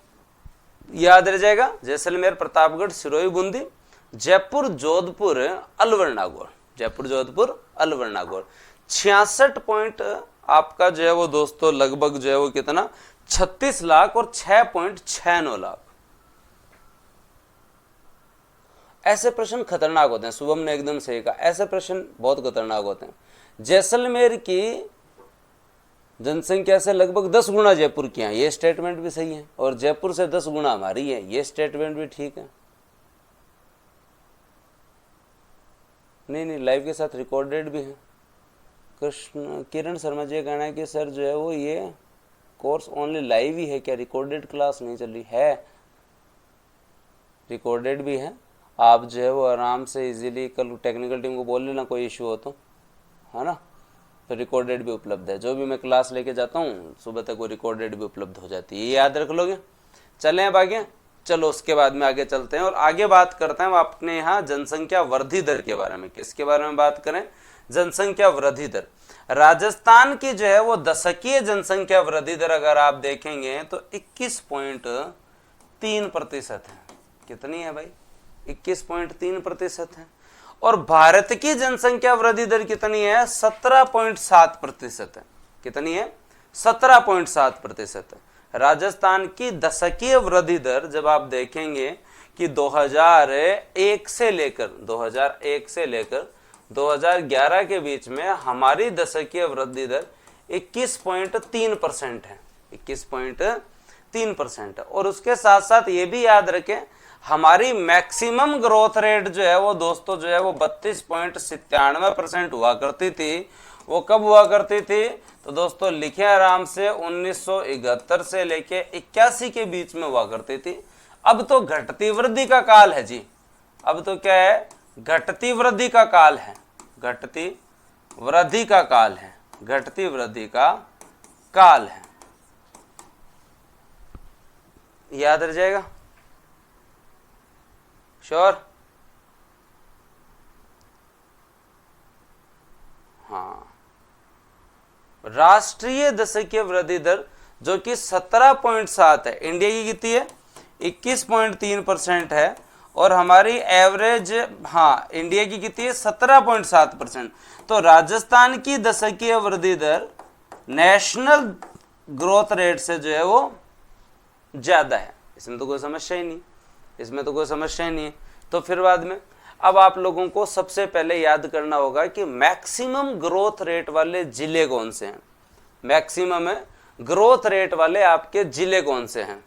याद रह जाएगा जैसलमेर, प्रतापगढ़, सिरोही, बूंदी, जयपुर, जोधपुर, अलवर, नागौर, जयपुर, जोधपुर, अलवर, नागौर। 66 पॉइंट आपका जो है वो दोस्तों लगभग जो है वो कितना 36 लाख और 6.69 लाख। ऐसे प्रश्न खतरनाक होते हैं। शुभम ने एकदम सही कहा, ऐसे प्रश्न बहुत खतरनाक होते हैं। जैसलमेर की जनसंख्या से लगभग 10 गुना जयपुर की है, ये स्टेटमेंट भी सही है, और जयपुर से 10 गुना हमारी है, ये स्टेटमेंट भी ठीक है। नहीं, लाइव के साथ रिकॉर्डेड भी है। किरण शर्मा जी का कहना है कि सर जो है वो ये कोर्स ओनली लाइव ही है क्या, रिकॉर्डेड क्लास नहीं चल रही है? रिकॉर्डेड भी है, आप जो है वो आराम से इजीली कल टेक्निकल टीम को बोल लेना कोई इशू हो तो, है ना। तो रिकॉर्डेड भी उपलब्ध है, जो भी मैं क्लास लेके जाता हूँ सुबह तक वो रिकॉर्डेड भी उपलब्ध हो जाती है, ये याद रख लोगे। चलें अब आगे, चलो उसके बाद में आगे चलते हैं और आगे बात करते हैं अपने यहाँ जनसंख्या वृद्धि दर के बारे में। किसके बारे में बात करें? जनसंख्या वृद्धि दर। राजस्थान की जो है वो दशकीय जनसंख्या वृद्धि दर अगर आप देखेंगे तो 21.3% है। कितनी है भाई? 21.3% है। और भारत की जनसंख्या वृद्धि दर कितनी है? 17.7% है। कितनी है? 17.7% है। राजस्थान की दशकीय वृद्धि दर जब आप देखेंगे कि 2001 से लेकर 2011 के बीच में हमारी दशकीय वृद्धि दर 21.3% है। 21.3% है। और उसके साथ साथ ये भी याद रखें हमारी मैक्सिमम ग्रोथ रेट जो है वो दोस्तों जो है वो 32.97% हुआ करती थी। वो कब हुआ करती थी? तो दोस्तों लिखे आराम से 1971 से लेके 81 के बीच में हुआ करती थी। अब तो घटती वृद्धि का काल है जी। अब तो क्या है? घटती वृद्धि का काल है। घटती वृद्धि का काल है। घटती वृद्धि का काल है। याद रह जाएगा? श्योर? हाँ। राष्ट्रीय दशकीय वृद्धि दर जो कि 17.7 है, इंडिया की कितनी है? 21.3% है। और हमारी एवरेज, हाँ, इंडिया की कितनी है? 17.7%। तो राजस्थान की दशकीय वृद्धि दर नेशनल ग्रोथ रेट से जो है वो ज्यादा है। इसमें तो कोई समस्या ही नहीं, इसमें तो कोई समस्या ही नहीं है। तो फिर बाद में अब आप लोगों को सबसे पहले याद करना होगा कि मैक्सिमम ग्रोथ रेट वाले जिले कौन से हैं। मैक्सिमम ग्रोथ रेट वाले आपके जिले कौन से हैं?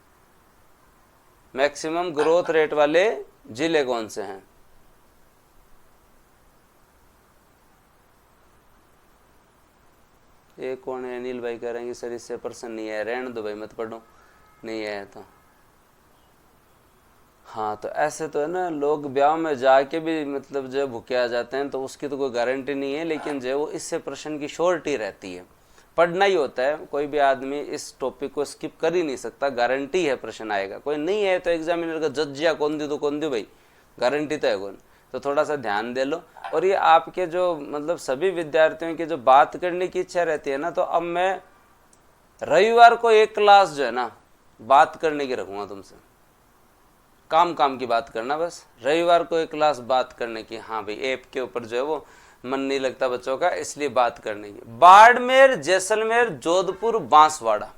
मैक्सिमम ग्रोथ रेट वाले जिले कौन से हैं? ये कौन है? अनिल भाई कह रहे हैं कि सर इससे प्रश्न नहीं है, रहने दो भाई, मत पढ़ो, नहीं है तो। हाँ, तो ऐसे तो है ना, लोग ब्याह में जाके भी मतलब जो भूखे आ जाते हैं, तो उसकी तो कोई गारंटी नहीं है, लेकिन जो वो इससे प्रश्न की श्योरिटी रहती है। पढ़ना ही होता है, कोई भी आदमी इस टॉपिक को स्किप कर ही नहीं सकता, गारंटी है प्रश्न आएगा। कोई नहीं है तो एग्जामिनर का जज्जिया कौन दी तो कौन दी भाई, गारंटी तो है कौन। तो थोड़ा सा ध्यान दे लो। और ये आपके जो मतलब सभी विद्यार्थियों की जो बात करने की इच्छा रहती है ना, तो अब मैं रविवार को एक क्लास जो है ना बात करने की रखूंगा तुमसे, काम की बात करना बस। रविवार को एक क्लास बात करने की। हाँ भाई, ऐप के ऊपर जो है वो मन नहीं लगता बच्चों का, इसलिए बात करने की। बाड़मेर, जैसलमेर, जोधपुर, बांसवाड़ा,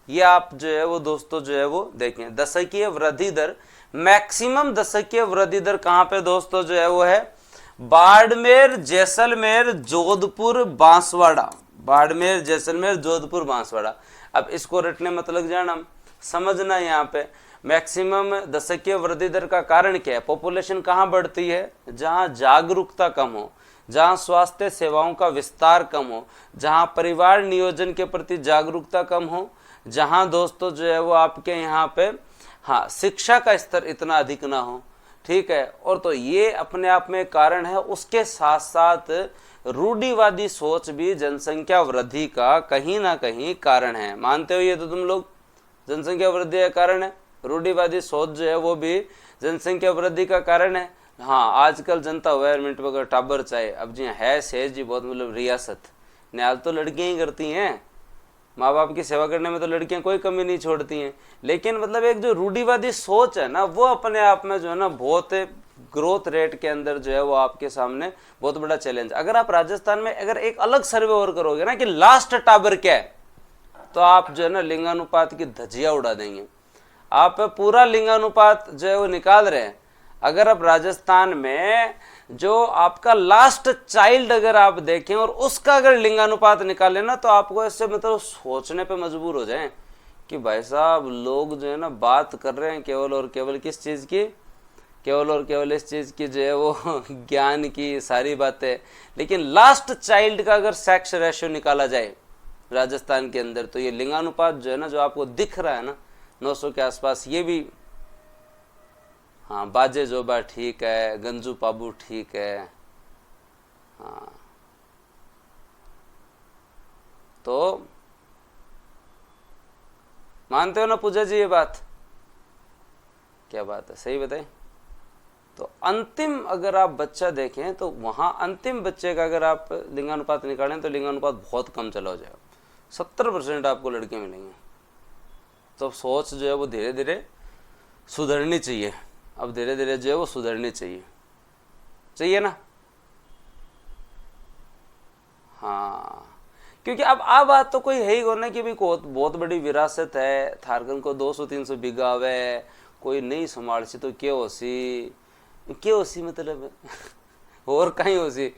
ये आप जो है वो दोस्तों जो है वो देखें। दशकीय वृद्धि दर, मैक्सिमम दशकीय वृद्धि दर कहाँ पे दोस्तों जो है वो है? बाड़मेर, जैसलमेर, जोधपुर, बांसवाड़ा। बाड़मेर, जैसलमेर, जोधपुर, बांसवाड़ा। अब इसको रटने मत लग जाना, समझना। यहाँ पे मैक्सिमम दशकीय वृद्धि दर का कारण क्या है? पॉपुलेशन कहाँ बढ़ती है? जहाँ जागरूकता कम हो, जहाँ स्वास्थ्य सेवाओं का विस्तार कम हो, जहाँ परिवार नियोजन के प्रति जागरूकता कम हो, जहाँ दोस्तों जो है वो आपके यहाँ पे हाँ शिक्षा का स्तर इतना अधिक ना हो। ठीक है, और तो ये अपने आप में कारण है। उसके साथ साथ रूढ़िवादी सोच भी जनसंख्या वृद्धि का कहीं ना कहीं कारण है। मानते हो ये तो तुम लोग? जनसंख्या वृद्धि का कारण है, रूढ़िवादी सोच जो है वो भी जनसंख्या वृद्धि का कारण है। हाँ, आजकल जनता अवेयरमेंट वगैरह टाबर चाहे, अब जी है सेज जी बहुत मतलब रियासत न्याल तो लड़कियां ही करती हैं, माँ बाप की सेवा करने में तो लड़कियां कोई कमी नहीं छोड़ती हैं। लेकिन मतलब एक जो रूढ़िवादी सोच है ना, वो अपने आप में जो है ना बहुत ग्रोथ रेट के अंदर जो है वो आपके सामने बहुत बड़ा चैलेंज। अगर आप राजस्थान में अगर एक अलग सर्वे और करोगे ना कि लास्ट टाबर क्या है, तो आप जो है ना लिंगानुपात की धज्जियां उड़ा देंगे। आप पूरा लिंगानुपात जो है वो निकाल रहे हैं। अगर आप राजस्थान में जो आपका लास्ट चाइल्ड अगर आप देखें और उसका अगर लिंगानुपात निकालें ना, तो आपको इससे मतलब सोचने पे मजबूर हो जाएं कि भाई साहब लोग जो है ना बात कर रहे हैं केवल और केवल किस चीज़ की? केवल और केवल इस चीज़ की जो है वो ज्ञान की सारी बातें। लेकिन लास्ट चाइल्ड का अगर सेक्स रेशियो निकाला जाए राजस्थान के अंदर, तो ये लिंगानुपात जो है ना जो आपको दिख रहा है ना 900 के आसपास, ये भी हाँ बाजे जोबा ठीक है, गंजू पाबू ठीक है। हाँ, तो मानते हो ना पूजा जी ये बात क्या बात है, सही बताए। तो अंतिम अगर आप बच्चा देखें तो वहाँ अंतिम बच्चे का अगर आप लिंगानुपात निकालें तो लिंगानुपात बहुत कम चला हो जाएगा, 70% आपको लड़के मिलेंगे। तो सोच जो है वो धीरे धीरे सुधरनी चाहिए, अब धीरे धीरे जो है वो सुधरनी चाहिए ना। हाँ, क्योंकि अब बात तो कोई है ही ना कि भाई बहुत बड़ी विरासत है, थारगन को 200-300 बीघा है, कोई नहीं संभाल सी तो क्या हो सी मतलब और कहीं हो सी।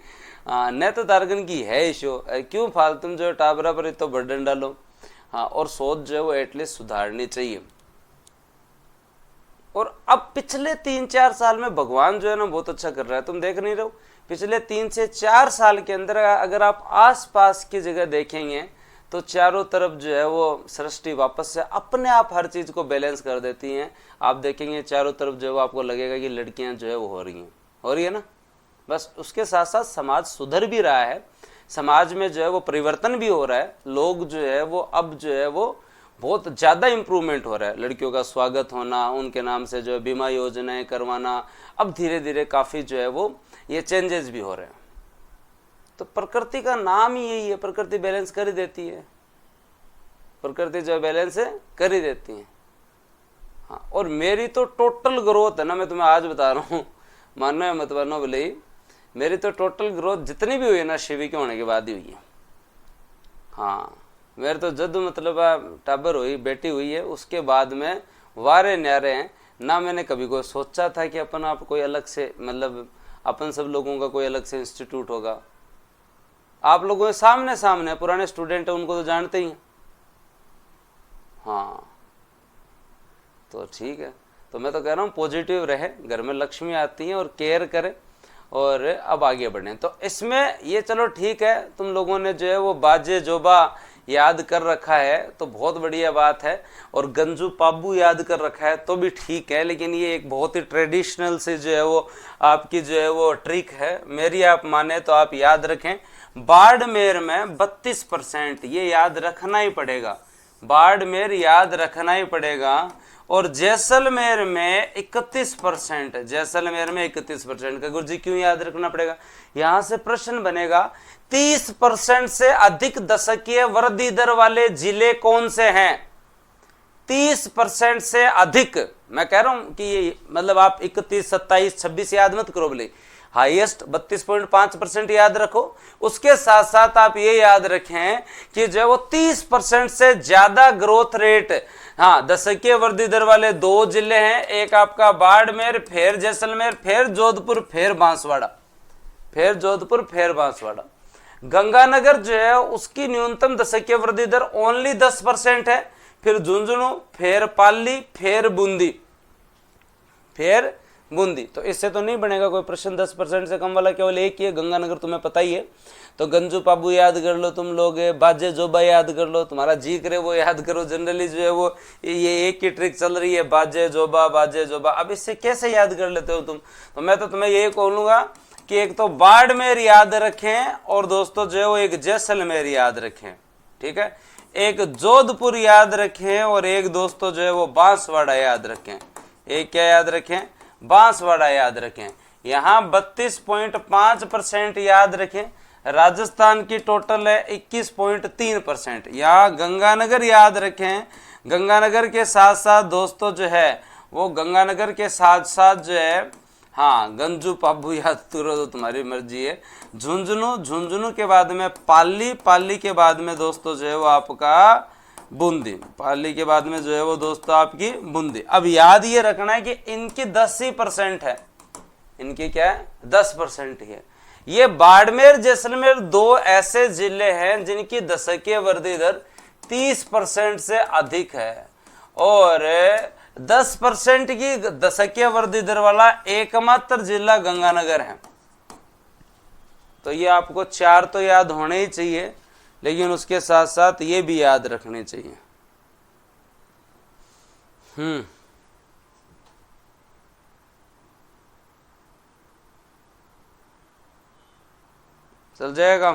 हाँ, न तो तारगन की है इशो, क्यों फालतू जो है टाबरा पर इतना बर्डन डालो। हाँ, और सोच जो है वो एटलीस्ट सुधारनी चाहिए। और अब पिछले 3-4 साल में भगवान जो है ना बहुत अच्छा कर रहा है, तुम देख नहीं रहे हो। पिछले 3 से 4 साल के अंदर अगर आप आसपास की जगह देखेंगे तो चारों तरफ जो है वो सृष्टि वापस से अपने आप हर चीज को बैलेंस कर देती हैं। आप देखेंगे चारों तरफ जो है वो आपको लगेगा कि लड़कियां जो है वो हो रही है ना। बस उसके साथ साथ समाज सुधर भी रहा है, समाज में जो है वो परिवर्तन भी हो रहा है। लोग जो है वो अब जो है वो बहुत ज़्यादा इम्प्रूवमेंट हो रहा है। लड़कियों का स्वागत होना, उनके नाम से जो है बीमा योजनाएं करवाना, अब धीरे धीरे काफ़ी जो है वो ये चेंजेस भी हो रहे हैं। तो प्रकृति का नाम ही यही है, प्रकृति बैलेंस कर ही देती है, प्रकृति जो बैलेंस है कर ही देती है। हाँ, और मेरी तो टोटल ग्रोथ है ना, मैं तुम्हें आज बता रहा हूँ, मानो या मत मानो भले ही, मेरी तो टोटल ग्रोथ जितनी भी हुई है ना शिवी के होने के बाद ही हुई है। हाँ, मेरे तो जद मतलब टाबर हुई, बेटी हुई है, उसके बाद में वारे न्यारे हैं ना। मैंने कभी कोई सोचा था कि अपन आप कोई अलग से मतलब अपन सब लोगों का कोई अलग से इंस्टीट्यूट होगा। आप लोगों के सामने पुराने स्टूडेंट है, उनको तो जानते ही हैं। हाँ, तो ठीक है। तो मैं तो कह रहा हूँ पॉजिटिव रहे, घर में लक्ष्मी आती है और केयर करे और अब आगे बढ़े। तो इसमें ये चलो ठीक है, तुम लोगों ने जो है वो बाजे जोबा याद कर रखा है तो बहुत बढ़िया बात है, और गंजू पाबू याद कर रखा है तो भी ठीक है। लेकिन ये एक बहुत ही ट्रेडिशनल से जो है वो आपकी जो है वो ट्रिक है, मेरी आप माने तो आप याद रखें। बाड़मेर में 32%, ये याद रखना ही पड़ेगा, बाड़मेर याद रखना ही पड़ेगा। और जैसलमेर में 31%, जैसलमेर में 31% का गुरुजी क्यों याद रखना पड़ेगा? यहां से प्रश्न बनेगा 30% से अधिक दशकीय वृद्धि दर वाले जिले कौन से हैं? 30% से अधिक, मैं कह रहा हूं कि ये मतलब आप 31, 27, 26 याद मत करो, बोले हाईएस्ट 32.5% याद रखो। उसके साथ साथ आप ये याद रखें कि जो वो 30% से ज्यादा ग्रोथ रेट, हाँ, दशकीय वृद्धि दर वाले 2 जिले हैं, एक आपका बाड़मेर, फिर जैसलमेर, फिर जोधपुर, फिर बांसवाड़ा, फिर जोधपुर, फिर बांसवाड़ा। गंगानगर जो है उसकी न्यूनतम दशकीय वृद्धि दर ओनली 10% है, फिर झुंझुनू, फिर पाली, फिर बूंदी, फिर बूंदी। तो इससे तो नहीं बनेगा कोई प्रश्न, 10% से कम वाला केवल एक ही है, गंगानगर, तुम्हें पता ही है। तो गंजू पाबू याद कर लो तुम लोग, बाजे जोबा याद कर लो, तुम्हारा जी करे वो याद करो। जनरली जो है वो ये एक ही ट्रिक चल रही है, बाजे जोबा, बाजे जोबा। अब इससे कैसे याद कर लेते हो तुम? तो मैं तो तुम्हें यही कहूँगा कि एक तो बाड़मेर याद रखें, और दोस्तों जो है वो एक जैसलमेर याद रखें, ठीक है, एक जोधपुर याद रखें, और एक दोस्तों जो है वो बांसवाड़ा याद रखें। एक क्या याद रखें? बांसवाड़ा याद रखें। यहाँ 32.5% याद रखें। राजस्थान की टोटल है 21.3%। यहाँ गंगानगर याद रखें। गंगानगर के साथ साथ दोस्तों जो है वो गंगानगर के साथ साथ जो है, हाँ, गंजू पाबू याद करो तो तुम्हारी मर्जी है। झुंझुनू, झुंझुनू के बाद में पाली, पाली के बाद में दोस्तों जो है वो आपका बूंदी, पाली के बाद में जो है वो दोस्तों आपकी बूंदी। अब याद ये रखना है कि इनकी 10% है, इनकी क्या है? 10% ही है। ये बाड़मेर, जैसलमेर 2 ऐसे जिले हैं जिनकी दशकीय वृद्धि दर 30% से अधिक है, और 10% की दशकीय वृद्धि दर वाला एकमात्र जिला गंगानगर है। तो ये आपको 4 तो याद होने ही चाहिए, लेकिन उसके साथ साथ ये भी याद रखने चाहिए। चल जाएगा।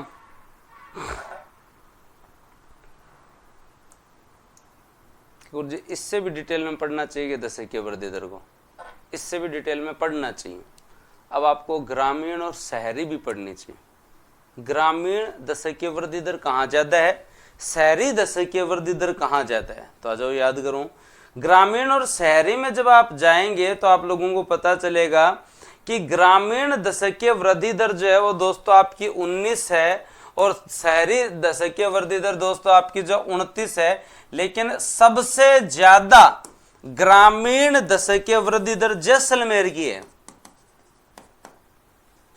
गुरुजी इससे भी डिटेल में पढ़ना चाहिए दशकीय वृद्धि दर को। इससे भी डिटेल में पढ़ना चाहिए। अब आपको ग्रामीण और शहरी भी पढ़नी चाहिए। ग्रामीण दशकीय वृद्धि दर कहाँ ज़्यादा है, शहरी दशकीय वृद्धि दर कहाँ ज़्यादा है? तो आ जाओ याद करूँ, ग्रामीण और शहरी में जब आप जाएंगे तो आप लोगों को पता चलेगा कि ग्रामीण दशकीय वृद्धि दर जो है वो दोस्तों आपकी 19 है और शहरी दशकीय वृद्धि दर दोस्तों आपकी जो 29 है। लेकिन सबसे ज्यादा ग्रामीण दशकीय वृद्धि दर जैसलमेर की है।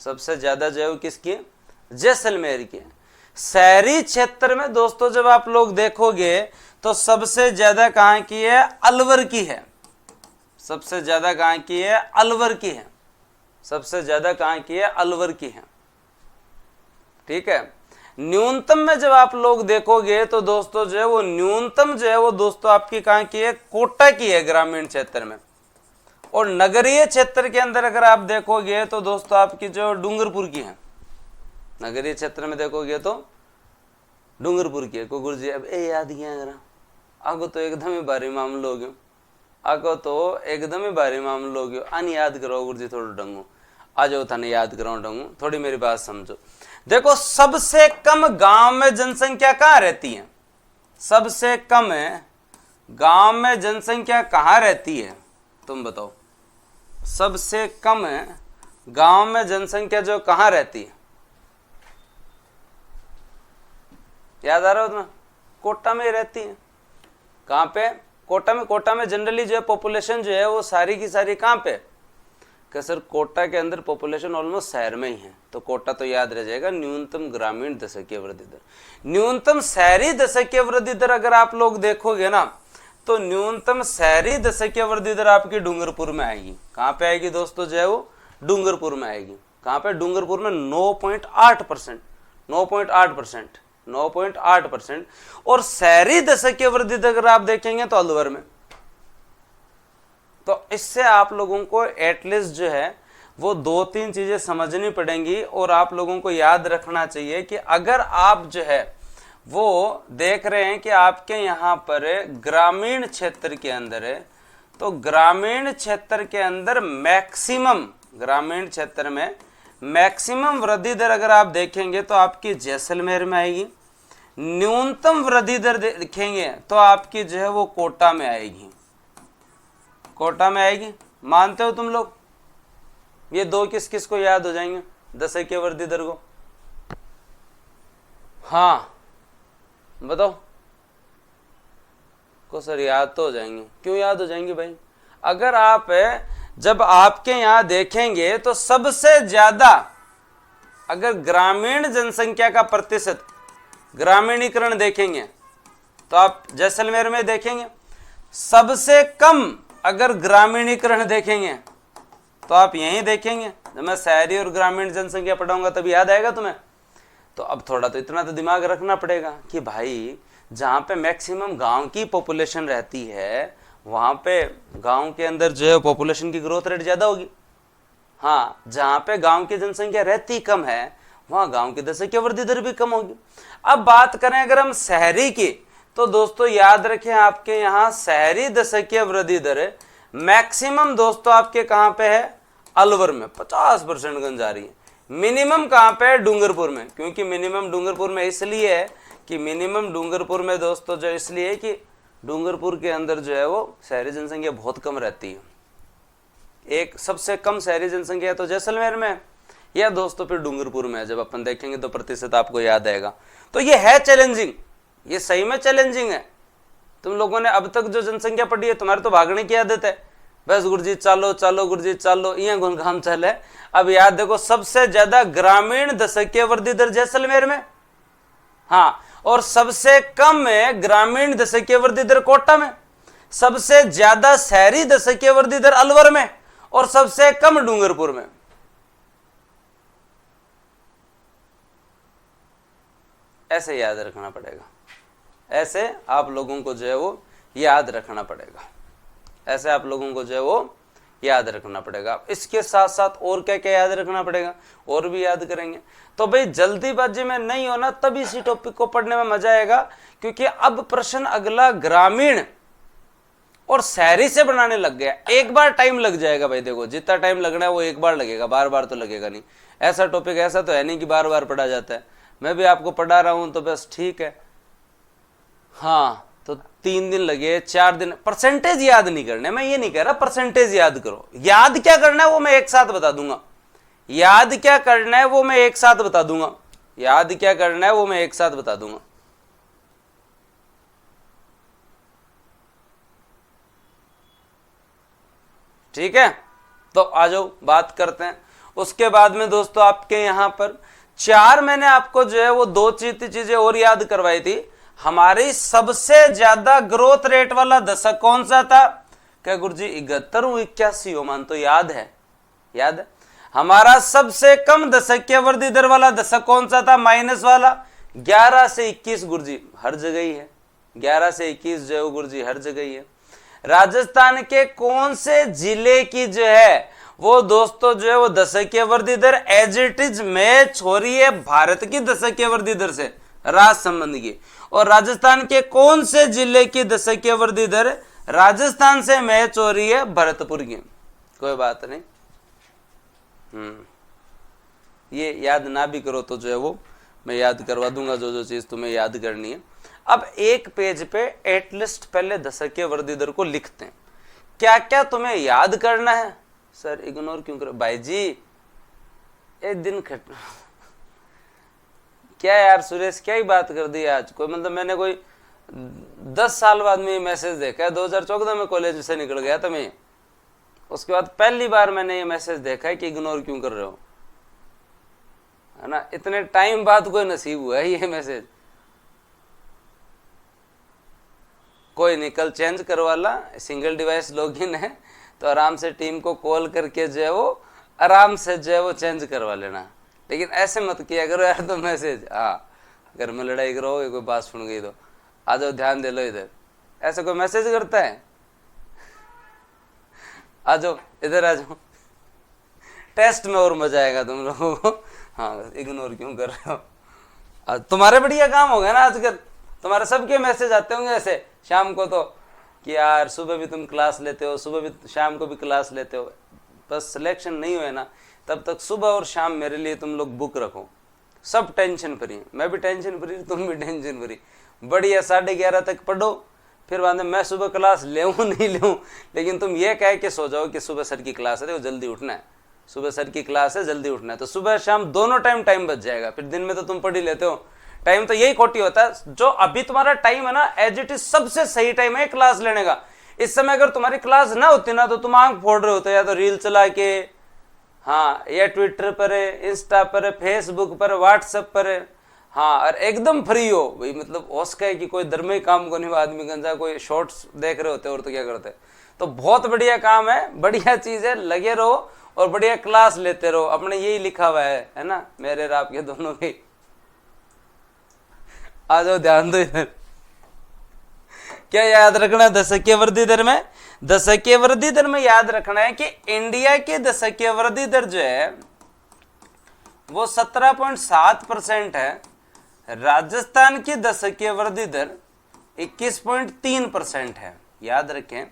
सबसे ज्यादा जो है वो किसकी है? जैसलमेर की है। शहरी क्षेत्र में दोस्तों जब आप लोग देखोगे तो सबसे ज्यादा कहां की है? अलवर की है। सबसे ज्यादा कहां की है? अलवर की है। सबसे ज्यादा कहां की है? अलवर की है। ठीक है। न्यूनतम में जब आप लोग देखोगे तो दोस्तों जो है वो न्यूनतम जो है वो दोस्तों आपकी कहां की है? कोटा की है ग्रामीण क्षेत्र में। और नगरीय क्षेत्र के अंदर अगर आप देखोगे तो दोस्तों आपकी जो डूंगरपुर की है। नगरीय क्षेत्र में देखोगे तो डूंगरपुर की है। को गुरुजी अब ए याद किया जरा, आगो तो एकदम ही भारी मामलो हो गयो, आगो तो एकदम ही भारी मामलो हो गयो। आन याद करो गुरुजी थोड़ा डंगू, आ जाओ थाने याद कराओ डंगू, थोड़ी मेरी बात समझो। देखो सबसे कम गांव में जनसंख्या कहाँ रहती है? सबसे कम गांव में जनसंख्या कहाँ रहती है? तुम बताओ। सबसे कम गांव में जनसंख्या जो कहाँ रहती है? याद आ रहा हो तुम्हें? कोटा में रहती है। कहाँ पे? कोटा में। कोटा में जनरली जो है पॉपुलेशन जो है वो सारी की सारी कहाँ पे? कि सर कोटा के अंदर पॉपुलेशन ऑलमोस्ट शहर में ही है। तो कोटा तो याद रह जाएगा। न्यूनतम ग्रामीण दशकीय वृद्धि दर, न्यूनतम शहरी दशकीय वृद्धि दर अगर आप लोग देखोगे ना तो न्यूनतम शहरी दशकीय वृद्धि दर आपकी डूंगरपुर में आएगी। कहाँ पे आएगी दोस्तों? जो है वो डूंगरपुर में आएगी। कहाँ पे? डूंगरपुर में 9.8%, 9.8%, 9.8%। और शहरी दशकीय वृद्धि दर अगर आप देखेंगे तो अलवर में। तो इससे आप लोगों को एटलीस्ट जो है वो 2-3 चीजें समझनी पड़ेंगी। और आप लोगों को याद रखना चाहिए कि अगर आप जो है वो देख रहे हैं कि आपके यहाँ पर ग्रामीण क्षेत्र के अंदर है, तो ग्रामीण क्षेत्र के अंदर मैक्सिमम, ग्रामीण क्षेत्र में मैक्सिमम वृद्धि दर अगर आप देखेंगे तो आपकी जैसलमेर में आएगी। न्यूनतम वृद्धि दर देखेंगे तो आपकी जो है वो कोटा में आएगी। कोटा में आएगी। मानते हो तुम लोग? ये दो किस किस को याद हो जाएंगे दशकीय वृद्धि दर को? हाँ बताओ। को सर याद तो हो जाएंगे। क्यों याद हो जाएंगे भाई? अगर आप जब आपके यहाँ देखेंगे तो सबसे ज्यादा अगर ग्रामीण जनसंख्या का प्रतिशत ग्रामीणीकरण देखेंगे तो आप जैसलमेर में देखेंगे। सबसे कम अगर ग्रामीणीकरण देखेंगे तो आप यहीं देखेंगे। जब मैं शहरी और ग्रामीण जनसंख्या पढ़ाऊंगा तब याद आएगा तुम्हें। तो अब थोड़ा तो इतना तो दिमाग रखना पड़ेगा कि भाई जहाँ पे मैक्सिमम गांव की पॉपुलेशन रहती है वहाँ पे गांव के अंदर जो है पॉपुलेशन की ग्रोथ रेट ज़्यादा होगी। हाँ, जहाँ पे गांव की जनसंख्या रहती कम है वहाँ गांव की दशकीय वृद्धि दर भी कम होगी। अब बात करें अगर हम शहरी की, तो दोस्तों याद रखें आपके यहाँ शहरी दशकीय वृद्धि दर मैक्सिमम दोस्तों आपके कहाँ पे है? अलवर में 50% गन जा रही है। मिनिमम कहाँ पे है? डूंगरपुर में। क्योंकि मिनिमम डूंगरपुर में इसलिए है कि मिनिमम डूंगरपुर में दोस्तों जो इसलिए है कि डूंगरपुर के अंदर जो है वो शहरी जनसंख्या बहुत कम रहती है। एक सबसे कम शहरी जनसंख्या तो जैसलमेर में या दोस्तों फिर डूंगरपुर में है। जब अपन देखेंगे तो प्रतिशत आपको याद आएगा। तो ये है चैलेंजिंग, ये सही में चैलेंजिंग है। तुम लोगों ने अब तक जो जनसंख्या पढ़ी है तुम्हारे तो भागने की आदत है, बस गुरुजी चलो चलो गुरुजी चलो, ये गुणगाम चल है। अब याद देखो सबसे ज्यादा ग्रामीण दशकीय वृद्धि दर जैसलमेर में, हाँ, और सबसे कम है ग्रामीण दशकीय वृद्धि दर कोटा में, सबसे ज्यादा शहरी दशकीय वृद्धि दर अलवर में और सबसे कम डूंगरपुर में। ऐसे याद रखना पड़ेगा, ऐसे आप लोगों को जो है वो याद रखना पड़ेगा, ऐसे आप लोगों को जो है वो याद रखना पड़ेगा। इसके साथ साथ और क्या क्या याद रखना पड़ेगा और भी याद करेंगे। तो भाई जल्दीबाजी में नहीं होना, तब इसी टॉपिक को पढ़ने में मजा आएगा। क्योंकि अब प्रश्न अगला ग्रामीण और शहरी से बनाने लग गया। एक बार टाइम लग जाएगा भाई, देखो जितना टाइम लगना है वो एक बार लगेगा, बार बार तो लगेगा नहीं। ऐसा टॉपिक ऐसा तो है नहीं कि बार बार पढ़ा जाता है, मैं भी आपको पढ़ा रहा हूं तो बस ठीक है। हाँ तो 3 दिन लगे, 4 दिन, परसेंटेज याद नहीं करने, मैं ये नहीं कह रहा परसेंटेज याद करो, याद क्या करना है वो मैं एक साथ बता दूंगा, याद क्या करना है वो मैं एक साथ बता दूंगा, याद क्या करना है वो मैं एक साथ बता दूंगा। ठीक है, तो आ जाओ बात करते हैं। उसके बाद में दोस्तों आपके यहां पर 4 मैंने आपको जो है वो 2 चीजें और याद करवाई थी। हमारी सबसे ज्यादा ग्रोथ रेट वाला दशक कौन सा था? क्या गुरुजी 71 81 हो, मान तो याद है, याद है। हमारा सबसे कम दशकीय वृद्धि दर वाला दशक कौन सा था? माइनस वाला 11 से 21 गुरुजी हर जगह ही है, 11 से 21 जो है गुरुजी हर जगह ही है। राजस्थान के कौन से जिले की जो है वो दोस्तों जो है वो दशकीय वृद्धि दर एज इट इज मैच हो रही है भारत की दशकीय वृद्धि दर से, राज संबंध की। और राजस्थान के कौन से जिले की दशकीय वृद्धि दर राजस्थान से मैच हो रही है भरतपुर की? कोई बात नहीं, ये याद ना भी करो तो जो है वो मैं याद करवा दूंगा जो जो चीज तुम्हें याद करनी है। अब एक पेज पे एटलीस्ट पहले दशकीय वृद्धि दर को लिखते हैं, क्या क्या तुम्हें याद करना है। सर इग्नोर क्यों करो भाई जी, एक दिन क्या यार सुरेश क्या ही बात कर दी आज, कोई मतलब मैंने कोई 10 साल बाद में ये मैसेज देखा है, 2014 में कॉलेज से निकल गया था मैं, उसके बाद पहली बार मैंने ये मैसेज देखा है कि इग्नोर क्यों कर रहे हो, है ना। इतने टाइम बाद कोई नसीब हुआ है ये मैसेज। कोई नहीं, कल चेंज करवा ला, सिंगल डिवाइस लॉगिन है तो आराम से टीम को कॉल करके जो है वो आराम से जो है वो चेंज करवा लेना, लेकिन ऐसे मत किया करो यार तो मैसेज। हाँ घर में लड़ाई करोगे, कोई बात सुन गई तो आ जाओ ध्यान दे लो इधर, ऐसा कोई मैसेज करता है? आ जाओ इधर आ जाओ, टेस्ट में और मजा आएगा तुम लोगों को। हाँ इग्नोर क्यों कर रहे हो, तुम्हारे बढ़िया काम हो गया ना आजकल, तुम्हारे सबके मैसेज आते होंगे ऐसे शाम को तो कि यार सुबह भी तुम क्लास लेते हो, सुबह भी शाम को भी क्लास लेते हो, बस सिलेक्शन नहीं हुए ना तब तक सुबह और शाम मेरे लिए तुम लोग बुक रखो, सब टेंशन फ्री, मैं भी टेंशन फ्री, तुम भी टेंशन फ्री, बढ़िया 11:30 तक पढ़ो, फिर बाद में मैं सुबह क्लास ले नहीं ले, लेकिन तुम ये कह के सो जाओ कि सुबह सर की क्लास है तो जल्दी उठना है, सुबह सर की क्लास है जल्दी उठना है, तो सुबह शाम दोनों टाइम बच जाएगा, फिर दिन में तो तुम पढ़ ही लेते हो। टाइम तो यही खोटी होता है, जो अभी तुम्हारा टाइम है ना एज इट इज सबसे सही टाइम है क्लास लेने का। इस समय अगर तुम्हारी क्लास ना होती ना तो तुम आंख फोड़ रहे होते, या तो रील चला के, हाँ या ट्विटर पर है, इंस्टा पर है, फेसबुक पर, व्हाट्सएप पर है, हाँ और एकदम फ्री हो भाई, मतलब होश है कि कोई धर्म काम को नहीं, आदमी गंजा कोई शॉर्ट्स देख रहे होते और तो क्या करते, तो बहुत बढ़िया काम है, बढ़िया चीज है, लगे रहो और बढ़िया क्लास लेते रहो, अपने यही लिखा हुआ है ना मेरे और आपके दोनों के। आ जाओ ध्यान दो इधर, क्या याद रखना है दशकीय वृद्धि दर में? दशकीय वृद्धि दर में याद रखना है कि इंडिया की दशकीय वृद्धि दर जो है वो 17.7% है, राजस्थान की दशकीय वृद्धि दर 21.3% है। याद रखें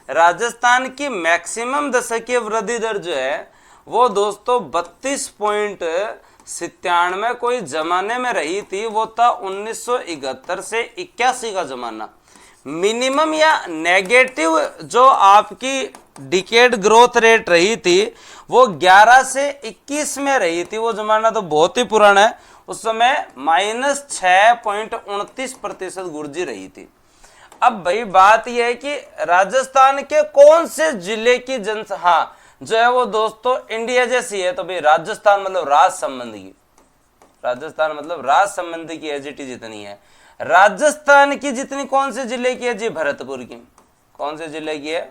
राजस्थान की मैक्सिमम दशकीय वृद्धि दर जो है वो दोस्तों 32.97 कोई जमाने में रही थी, वो था 1971 से 81 का जमाना। मिनिमम या नेगेटिव जो आपकी डिकेड ग्रोथ रेट रही थी वो 11 से 21 में रही थी, वो जमाना तो बहुत ही पुराना है, उस समय -6.29% गुर्जी रही थी। अब भाई बात यह है कि राजस्थान के कौन से जिले की हाँ जो है वो दोस्तों इंडिया जैसी है, तो भाई राजस्थान मतलब राज संबंधी की, राजस्थान मतलब राज संबंधी की एजिटी जितनी है, राजस्थान की जितनी कौन से जिले की है जी? भरतपुर की। कौन से जिले की है?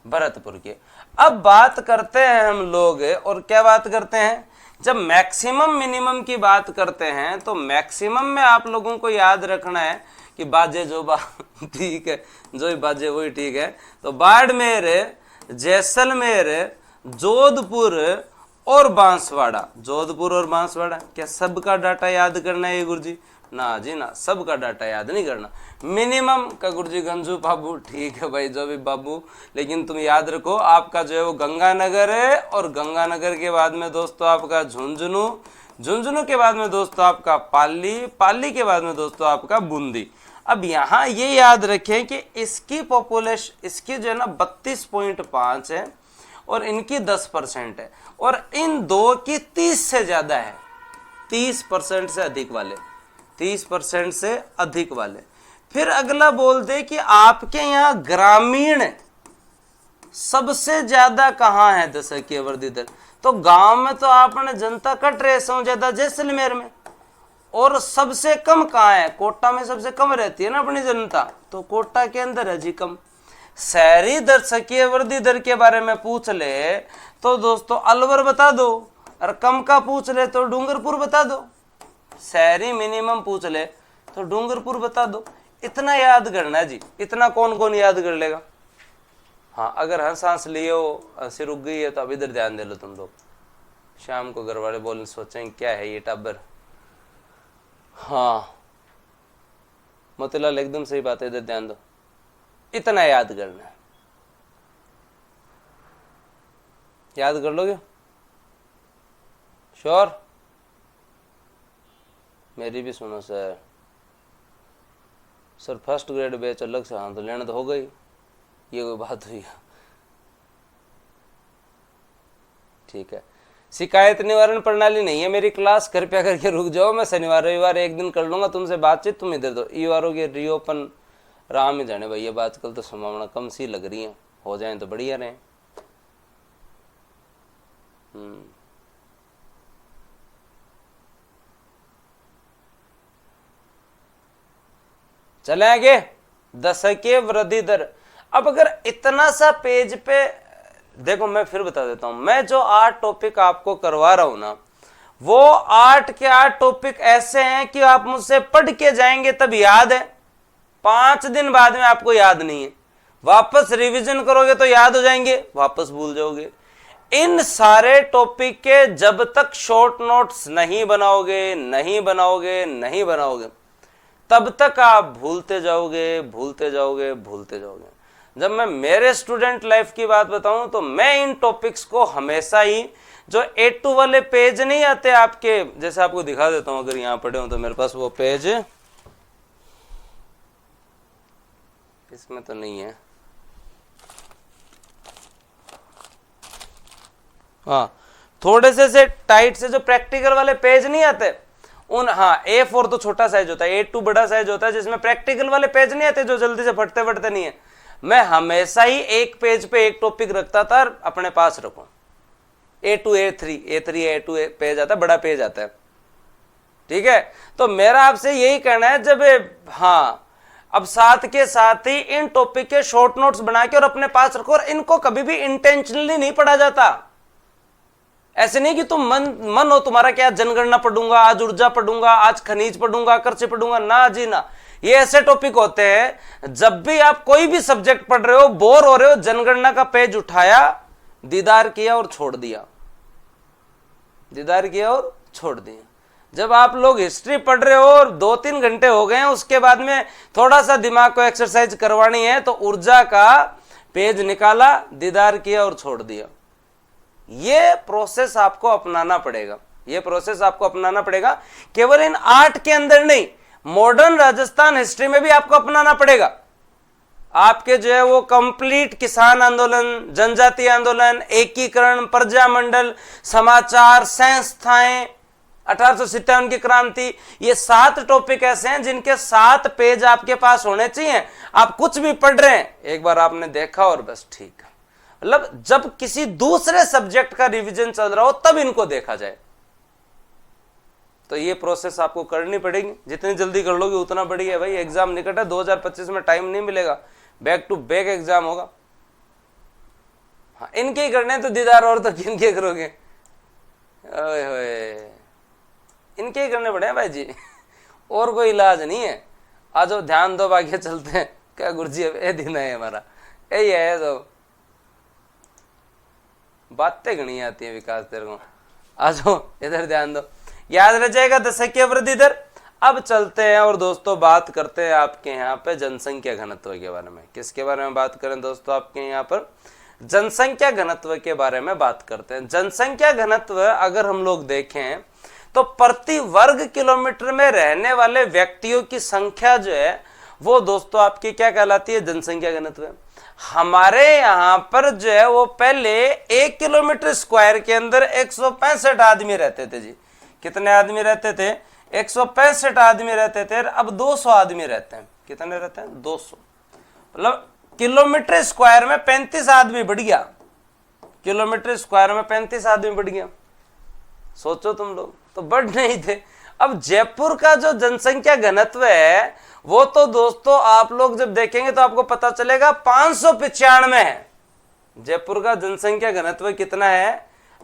भरतपुर की। अब बात करते हैं हम लोग, और क्या बात करते हैं, जब मैक्सिमम मिनिमम की बात करते हैं तो मैक्सिमम में आप लोगों को याद रखना है कि बाजे जो ठीक है, जो ही बाजे वही ठीक है, तो बाड़मेर, जैसलमेर, जोधपुर और बांसवाड़ा, जोधपुर और बांसवाड़ा। क्या सबका डाटा याद करना है ये गुरुजी? ना जी ना, सबका डाटा याद नहीं करना। मिनिमम का गुरुजी गंजू बाबू, ठीक है भाई जो भी बाबू, लेकिन तुम याद रखो आपका जो है वो गंगानगर है, और गंगानगर के बाद में दोस्तों आपका झुंझुनू, झुंझुनू के बाद में दोस्तों आपका पाली, पाली के बाद में दोस्तों आपका बूंदी। अब यहाँ ये याद रखें कि इसकी पॉपुलेशन, इसकी जो है ना 32.5 है और इनकी 10% है, और इन दो की 30 से ज्यादा है, 30% से अधिक वाले, 30% से अधिक वाले। फिर अगला बोल दे कि आपके यहाँ ग्रामीण सबसे ज्यादा कहाँ है दशकीय वृद्धि दर? तो गांव में तो आपने जनता कट रहे सौ ज्यादा जैसलमेर में, और सबसे कम कहाँ है? कोटा में सबसे कम रहती है ना अपनी जनता, तो कोटा के अंदर है जी कम। शहरी दशकीय वृद्धि दर के बारे में पूछ ले तो दोस्तों अलवर बता दो, और कम का पूछ ले तो डूंगरपुर बता दो, शहरी मिनिमम पूछ ले तो डूंगरपुर बता दो। इतना याद करना है जी, इतना कौन कौन याद कर लेगा? हाँ, अगर हर सांस लिए हो, हंसी रुक गई है तो अब इधर ध्यान दे लो तुम लोग। शाम को घर वाले बोलने सोचेंगे क्या है ये टाबर। हाँ मोतीलाल एकदम सही बात है, इधर ध्यान दो, इतना याद करना है। याद कर लोगे? श्योर? मेरी भी सुनो sir. Sir first grade batch अलग से, हाँ तो लेना तो हो गई, ये कोई बात हुई? ठीक है। शिकायत निवारण प्रणाली नहीं है मेरी क्लास, कृपया करके रुक जाओ, मैं शनिवार रविवार एक दिन कर लूंगा तुमसे बातचीत, तुम इधर दो। ईवारों के रीओपन राम ही जाने भैया, आजकल तो संभावना कम सी लग रही है, हो जाए तो बढ़िया रहे। चले आगे, दशकीय वृद्धि दर। अब अगर इतना सा पेज पे देखो, मैं फिर बता देता हूं, मैं जो 8 टॉपिक आपको करवा रहा हूं ना, वो 8 के 8 टॉपिक ऐसे हैं कि आप मुझसे पढ़ के जाएंगे तब याद है, 5 दिन बाद में आपको याद नहीं है, वापस रिवीजन करोगे तो याद हो जाएंगे, वापस भूल जाओगे। इन सारे टॉपिक के जब तक शॉर्ट नोट्स नहीं बनाओगे, नहीं बनाओगे, नहीं बनाओगे, तब तक आप भूलते जाओगे, भूलते जाओगे, भूलते जाओगे। जब मैं मेरे स्टूडेंट लाइफ की बात बताऊं तो मैं इन टॉपिक्स को हमेशा ही, जो A2 वाले पेज नहीं आते आपके, जैसे आपको दिखा देता हूं, अगर यहां पढ़े हो तो मेरे पास वो पेज, इसमें तो नहीं है, हाँ थोड़े से टाइट से जो प्रैक्टिकल वाले पेज नहीं आते उन, हाँ A4 तो छोटा साइज होता है, A2 बड़ा साइज होता है, जिसमें प्रैक्टिकल वाले पेज नहीं आते जो जल्दी से फटते फटते नहीं है। मैं हमेशा ही एक पेज पे एक टॉपिक रखता था और अपने पास रखूं। A2 A3 A2 पेज आता है, बड़ा पेज आता है, ठीक है। तो मेरा आपसे यही कहना है, जब हाँ अब साथ के साथ ही इन टॉपिक के शॉर्ट नोट्स बना के और अपने पास रखो, और इनको कभी भी इंटेंशनली नहीं पढ़ा जाता। ऐसे नहीं कि तुम मन हो तुम्हारा क्या जनगणना पढ़ूंगा, आज ऊर्जा पढ़ूंगा, आज खनिज पढ़ूंगा, कृषि पढ़ूंगा, ना जी ना। ये ऐसे टॉपिक होते हैं, जब भी आप कोई भी सब्जेक्ट पढ़ रहे हो, बोर हो रहे हो, जनगणना का पेज उठाया, दीदार किया और छोड़ दिया, दीदार किया और छोड़ दिया। जब आप लोग हिस्ट्री पढ़ रहे हो और 2-3 घंटे हो गए हैं, उसके बाद में थोड़ा सा दिमाग को एक्सरसाइज करवानी है, तो ऊर्जा का पेज निकाला, दीदार किया और छोड़ दिया। ये प्रोसेस आपको अपनाना पड़ेगा, ये प्रोसेस आपको अपनाना पड़ेगा। केवल इन 8 के अंदर नहीं, मॉडर्न राजस्थान हिस्ट्री में भी आपको अपनाना पड़ेगा। आपके जो है वो कंप्लीट किसान आंदोलन, जनजातीय आंदोलन, एकीकरण, प्रजामंडल, समाचार, संस्थाएं, 1857 की क्रांति, ये 7 टॉपिक ऐसे हैं जिनके 7 पेज आपके पास होने चाहिए। आप कुछ भी पढ़ रहे हैं, एक बार आपने देखा और बस ठीक है। मतलब जब किसी दूसरे सब्जेक्ट का रिवीजन चल रहा हो तब इनको देखा जाए। तो ये प्रोसेस आपको करनी पड़ेगी, जितनी जल्दी कर लोगे उतना बढ़िया है भाई। एग्जाम निकट है, 2025 में टाइम नहीं मिलेगा, बैक टू बैक एग्जाम होगा। हाँ इनके ही करने तो दीदार, और तो किन के करोगे? ओए होए, इनके ही करने पड़े भाई जी, और कोई इलाज नहीं है। आ जाओ ध्यान दो, बाकी चलते हैं। क्या गुरुजी अब ये दिन है हमारा, यही है। तो बातें घनी आती है विकास तेरे को। आ जाओ इधर ध्यान दो, याद रह जाएगा दशकीय वृद्धि दर। अब चलते हैं और दोस्तों बात करते हैं आपके यहाँ पे जनसंख्या घनत्व के बारे में। किसके बारे में बात करें दोस्तों? आपके यहाँ पर जनसंख्या घनत्व के बारे में बात करते हैं। जनसंख्या घनत्व अगर हम लोग देखें तो प्रति वर्ग किलोमीटर में रहने वाले व्यक्तियों की संख्या जो है वो दोस्तों आपकी क्या कहलाती है? जनसंख्या घनत्व। हमारे यहाँ पर जो है वो पहले 1 किलोमीटर स्क्वायर के अंदर 165 आदमी रहते थे जी। कितने आदमी रहते थे? 165 आदमी रहते थे। अब 200 आदमी रहते हैं। कितने रहते हैं? 200। मतलब किलोमीटर स्क्वायर में 35 आदमी बढ़ गया। किलोमीटर स्क्वायर में 35 आदमी बढ़ गया। सोचो तुम लोग, तो बढ़ नहीं थे। अब जयपुर का जो जनसंख्या घनत्व है वो तो दोस्तों आप लोग जब देखेंगे तो आपको पता चलेगा 595 है। जयपुर का जनसंख्या घनत्व कितना है?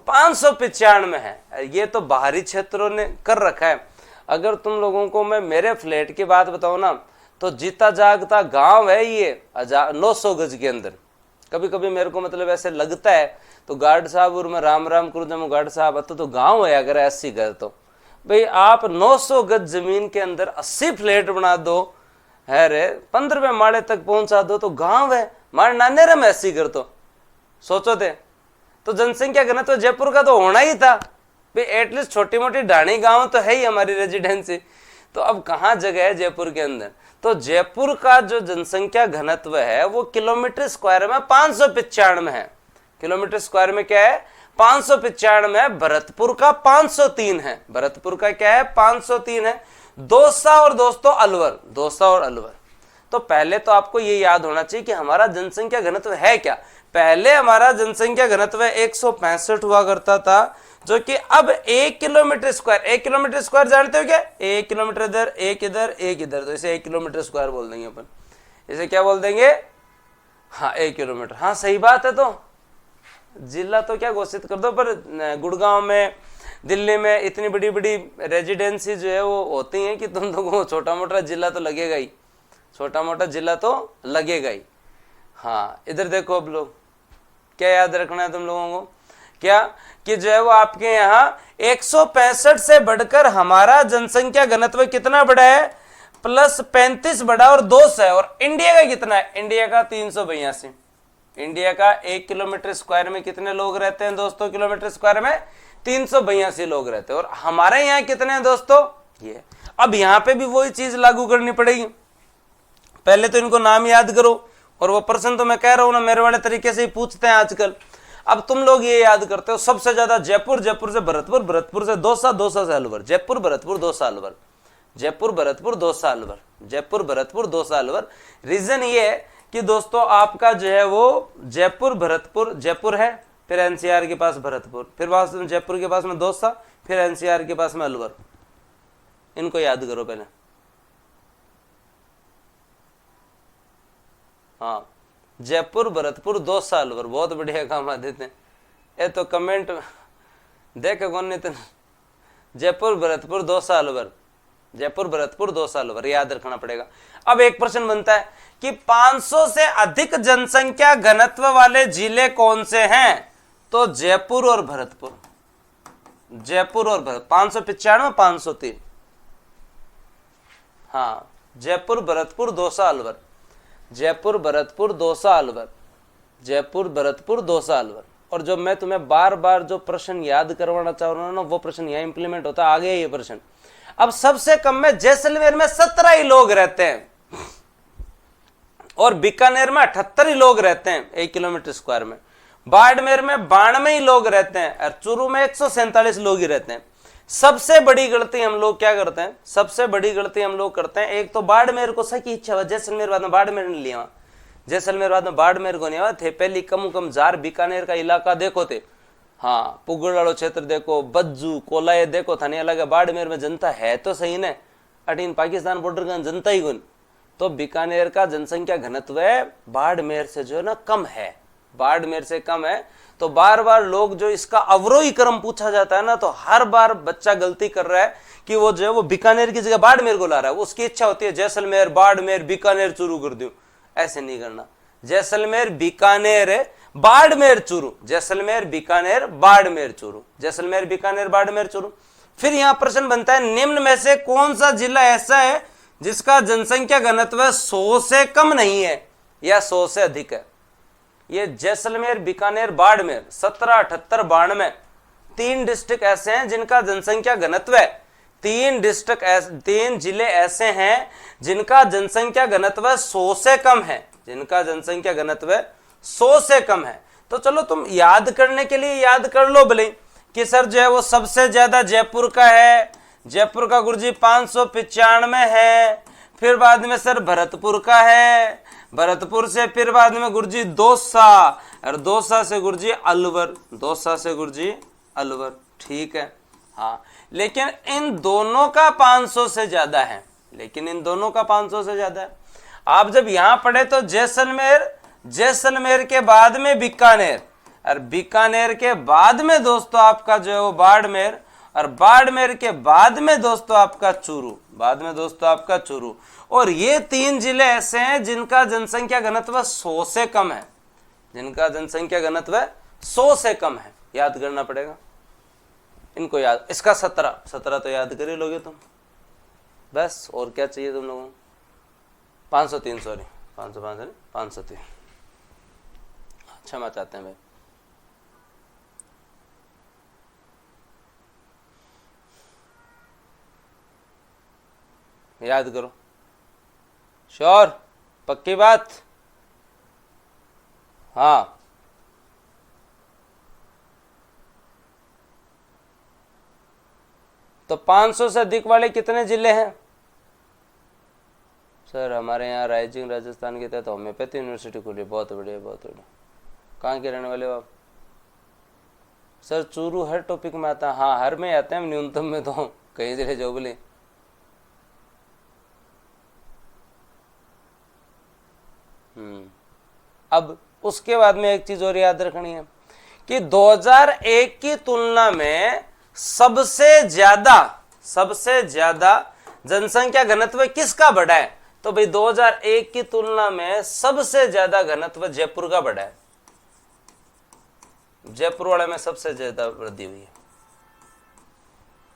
595 है। ये तो बाहरी क्षेत्रों ने कर रखा है। अगर तुम लोगों को मैं मेरे फ्लैट की बात बताऊं ना तो जीता जागता गांव है ये 900 गज के अंदर। कभी कभी मेरे को मतलब ऐसे लगता है तो गार्ड साहब और मैं राम राम करूं जब गार्ड साहब तो गांव है अगर 80 घर तो भाई आप 900 गज जमीन के अंदर 80 फ्लैट बना दो है रे 15वें माले तक पहुंचा दो तो गांव है। मार नाने रम 80 घर तो सोचो थे। तो जनसंख्या घनत्व जयपुर का तो होना ही था भाई। एटलीस्ट छोटी मोटी ढाणी गांव तो है ही हमारी रेजिडेंसी। तो अब कहाँ जगह है जयपुर के अंदर? तो जयपुर का जो जनसंख्या घनत्व है वो किलोमीटर स्क्वायर में 595 है। किलोमीटर स्क्वायर में क्या है? 595 है। भरतपुर का 503 है। भरतपुर का क्या है? 503 है। दौसा और दोस्तों अलवर, दौसा और अलवर। तो पहले तो आपको ये याद होना चाहिए कि हमारा जनसंख्या घनत्व है क्या। पहले हमारा जनसंख्या घनत्व 165 हुआ करता था जो कि अब 1 किलोमीटर स्क्वायर, 1 किलोमीटर स्क्वायर जानते हो क्या? 1 किलोमीटर इधर, 1 इधर, 1 इधर, तो इसे 1 किलोमीटर स्क्वायर बोल देंगे अपन। इसे क्या बोल देंगे? हाँ 1 किलोमीटर। हाँ सही बात है। तो जिला तो क्या घोषित कर दो, पर गुड़गांव में दिल्ली में इतनी बड़ी बड़ी रेजिडेंसी जो है वो होती हैं कि तुम लोगों को छोटा मोटा जिला तो लगेगा ही, छोटा मोटा जिला तो लगेगा ही। हाँ इधर देखो अब लोग क्या याद रखना है तुम लोगों को, क्या कि जो है वो आपके यहाँ 165 से बढ़कर हमारा जनसंख्या घनत्व कितना बड़ा है? +35 बड़ा और 200 है। और इंडिया का कितना है? इंडिया का 382। इंडिया का 1 किलोमीटर स्क्वायर में कितने लोग रहते हैं दोस्तों? किलोमीटर स्क्वायर में 382 लोग रहते हैं। और हमारे यहाँ कितने हैं दोस्तों? ये। अब यहाँ पे भी वही चीज लागू करनी पड़ेगी। पहले तो इनको नाम याद करो और वो प्रश्न तो मैं कह रहा हूं ना मेरे वाले तरीके से ही पूछते हैं आजकल। अब तुम लोग ये याद करते हो सबसे ज्यादा जयपुर, जयपुर से भरतपुर, भरतपुर से दौसा, दौसा से अलवर। जयपुर भरतपुर दौसा अलवर, जयपुर भरतपुर दौसा अलवर, जयपुर भरतपुर दौसा अलवर। रीजन ये है कि दोस्तों आपका जो है वो जयपुर भरतपुर, जयपुर है फिर एनसीआर के पास भरतपुर, फिर जयपुर के पास में दौसा, फिर एनसीआर के पास में अलवर। इनको याद करो पहले। हाँ जयपुर भरतपुर दौसा अलवर, बहुत बढ़िया काम आदित्य। ये तो कमेंट देखे कौन नहीं तो जयपुर भरतपुर दौसा अलवर, जयपुर भरतपुर दौसा अलवर याद रखना पड़ेगा। अब एक प्रश्न बनता है कि 500 से अधिक जनसंख्या घनत्व वाले जिले कौन से हैं? तो जयपुर और भरतपुर, जयपुर और भरतपुर। 595, 503। हाँ जयपुर भरतपुर दौसा अलवर, जयपुर भरतपुर दौसा अलवर, जयपुर भरतपुर दौसा अलवर। और जो मैं तुम्हें बार बार जो प्रश्न याद करवाना चाह रहा हूं ना वो प्रश्न यहाँ इंप्लीमेंट होता है। आगे ये प्रश्न, अब सबसे कम में जैसलमेर में 17 ही लोग रहते हैं और बीकानेर में 78 ही लोग रहते हैं 1 किलोमीटर स्क्वायर में। बाड़मेर में 92 ही लोग रहते हैं और चूरू में 147 लोग ही रहते हैं। सबसे बड़ी गलती हम लोग क्या करते हैं? सबसे बड़ी गलती हम लोग करते हैं, एक तो बाड़मेर को सही इच्छा हुआ, जैसलमेर बाद में बाड़मेर नहीं लिया, जैसलमेर बाद में बाड़मेर को नहीं हुआ थे। पहली कम जार बीकानेर का इलाका देखो थे, हाँ पुगड़ वालों क्षेत्र देखो, बज्जू कोलाए देखो था, नहीं अलग है। बाड़मेर में जनता है तो सही ने, अटीन पाकिस्तान बॉर्डर का जनता ही गुन। तो बीकानेर का जनसंख्या घनत्व बाड़मेर से जो है ना कम है, बाड़मेर से कम है। तो बार बार लोग जो इसका अवरोही क्रम पूछा जाता है ना तो हर बार बच्चा गलती कर रहा है कि वो जो है वो बीकानेर की जगह बाड़मेर को ला रहा है। उसकी इच्छा होती है जैसलमेर बाड़मेर बीकानेर चूरू कर दूं, ऐसे नहीं करना। जैसलमेर बीकानेर बाड़मेर चूरू, जैसलमेर बीकानेर बाड़मेर चूरू, जैसलमेर बीकानेर बाड़मेर चूरू। फिर यहां प्रश्न बनता है निम्न में से कौन सा जिला ऐसा है जिसका जनसंख्या घनत्व 100 से कम नहीं है या 100 से अधिक है। ये जैसलमेर बीकानेर बाड़मेर 17, 78, 92 तीन डिस्ट्रिक्ट ऐसे हैं जिनका जनसंख्या घनत्व है, तीन जिले ऐसे हैं जिनका जनसंख्या घनत्व 100 से कम है, जिनका जनसंख्या घनत्व 100 से कम है। तो चलो तुम याद करने के लिए याद कर लो भले कि सर जो है वो सबसे ज्यादा जयपुर का है, जयपुर का गुरुजी 595 है, फिर बाद में सर भरतपुर का है, भरतपुर से फिर बाद में गुरुजी दौसा, और दौसा से गुरुजी अलवर, दौसा से गुरुजी अलवर, ठीक है। हाँ, लेकिन इन दोनों का 500 से ज्यादा है, लेकिन इन दोनों का 500 से ज्यादा है। आप जब यहां पढ़े तो जैसलमेर, जैसलमेर के बाद में बीकानेर, और बीकानेर के बाद में दोस्तों आपका जो है वो बाड़मेर, और बाड़मेर के बाद में दोस्तों आपका चूरू, बाद में दोस्तों आपका चूरू। और ये तीन जिले ऐसे हैं जिनका जनसंख्या घनत्व 100 से कम है, जिनका जनसंख्या घनत्व 100 से कम है। याद करना पड़ेगा इनको, याद, इसका 17 तो याद कर ही लोगे तुम, बस और क्या चाहिए तुम लोगों को। 503 सॉरी 505 नहीं 503, क्षमा चाहते हैं भाई। याद करो, श्योर, पक्की बात। हाँ, तो 500 से अधिक वाले कितने जिले हैं सर? हमारे यहाँ राइजिंग राजस्थान के तहत होम्योपैथी यूनिवर्सिटी खुली, बहुत बढ़िया बहुत बढ़िया। कहाँ के रहने वाले हो आप? सर चूरू हर टॉपिक में आता है, हाँ हर में आते हैं, न्यूनतम में तो कहीं जिले जो बोले। अब उसके बाद में एक चीज और याद रखनी है कि 2001 की तुलना में सबसे ज्यादा जनसंख्या घनत्व किसका बढ़ा है? तो भाई 2001 की तुलना में सबसे ज्यादा घनत्व जयपुर का बढ़ा है, जयपुर वाले में सबसे ज्यादा वृद्धि हुई है।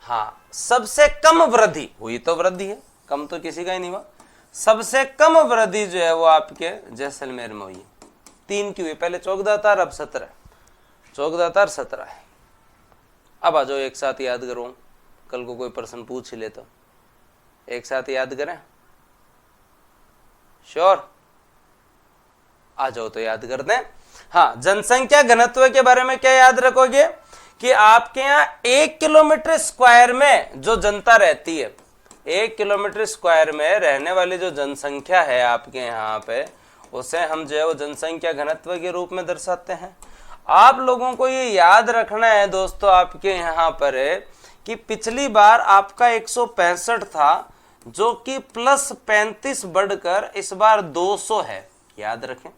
हाँ, सबसे कम वृद्धि हुई तो वृद्धि है, कम तो किसी का ही नहीं हुआ। सबसे कम वृद्धि जो है वो आपके जैसलमेर में हुई है, 3 की हुई, पहले चौगदातार अब 17, चौगदातार 17 है। अब आ जाओ एक साथ याद करो, कल को कोई प्रश्न पूछ ही ले तो एक साथ याद करें, श्योर? आ जाओ तो याद करते हैं। हाँ, जनसंख्या घनत्व के बारे में क्या याद रखोगे कि आपके यहाँ 1 किलोमीटर स्क्वायर में जो जनता रहती है, 1 किलोमीटर स्क्वायर में रहने वाली जो जनसंख्या है आपके यहाँ पे, उसे हम जो है वो जनसंख्या घनत्व के रूप में दर्शाते हैं। आप लोगों को ये याद रखना है दोस्तों आपके यहाँ पर कि पिछली बार आपका 165 था, जो कि +35 बढ़कर इस बार 200 है, याद रखें।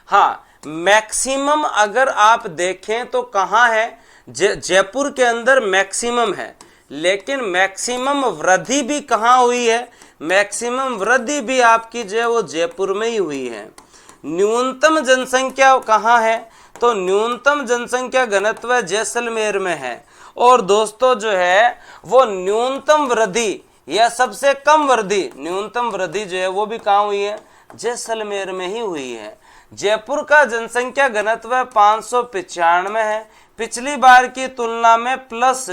हाँ, मैक्सिमम अगर आप देखें तो कहाँ है? जयपुर के अंदर मैक्सिमम है, लेकिन मैक्सिमम वृद्धि भी कहाँ हुई है? मैक्सिमम वृद्धि भी आपकी जो है वो जयपुर में ही हुई है। न्यूनतम जनसंख्या कहाँ है? तो न्यूनतम जनसंख्या घनत्व जैसलमेर में है। और दोस्तों जो है वो न्यूनतम वृद्धि या सबसे कम वृद्धि, न्यूनतम वृद्धि जो है वो भी कहाँ हुई है? जैसलमेर में ही हुई है। जयपुर का जनसंख्या घनत्व 595 है, पिछली बार की तुलना में प्लस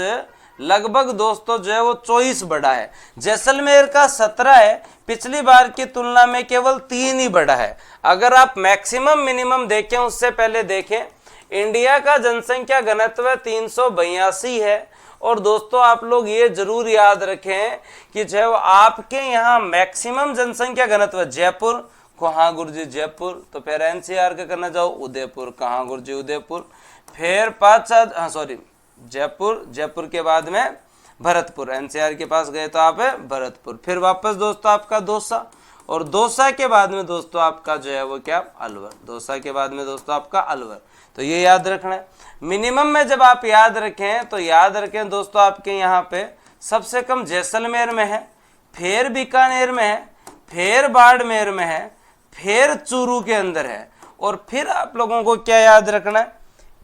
लगभग दोस्तों जो है वो 24 बढ़ा है। जैसलमेर का 17 है, पिछली बार की तुलना में केवल 3 ही बढ़ा है। अगर आप मैक्सिमम मिनिमम देखें उससे पहले देखें, इंडिया का जनसंख्या घनत्व 382 है। और दोस्तों आप लोग ये जरूर याद रखें कि जो है आपके यहाँ मैक्सिमम जनसंख्या घनत्व जयपुर, कहाँ गुरुजी जयपुर, तो फिर एनसीआर का करना जाओ उदयपुर, कहाँ गुरुजी उदयपुर, फिर पाँच सॉरी जयपुर, जयपुर के बाद में भरतपुर, एनसीआर के पास गए तो आप है भरतपुर, फिर वापस दोस्तों आपका दौसा, और दौसा के बाद में दोस्तों आपका जो है वो क्या? अलवर, दौसा के बाद में दोस्तों आपका अलवर। तो ये याद रखना है। मिनिमम में जब आप याद रखें तो याद रखें दोस्तों आपके यहाँ पे सबसे कम जैसलमेर में है, फिर बीकानेर में है, फिर बाड़मेर में है, फिर चूरू के अंदर है, और फिर आप लोगों को क्या याद रखना है,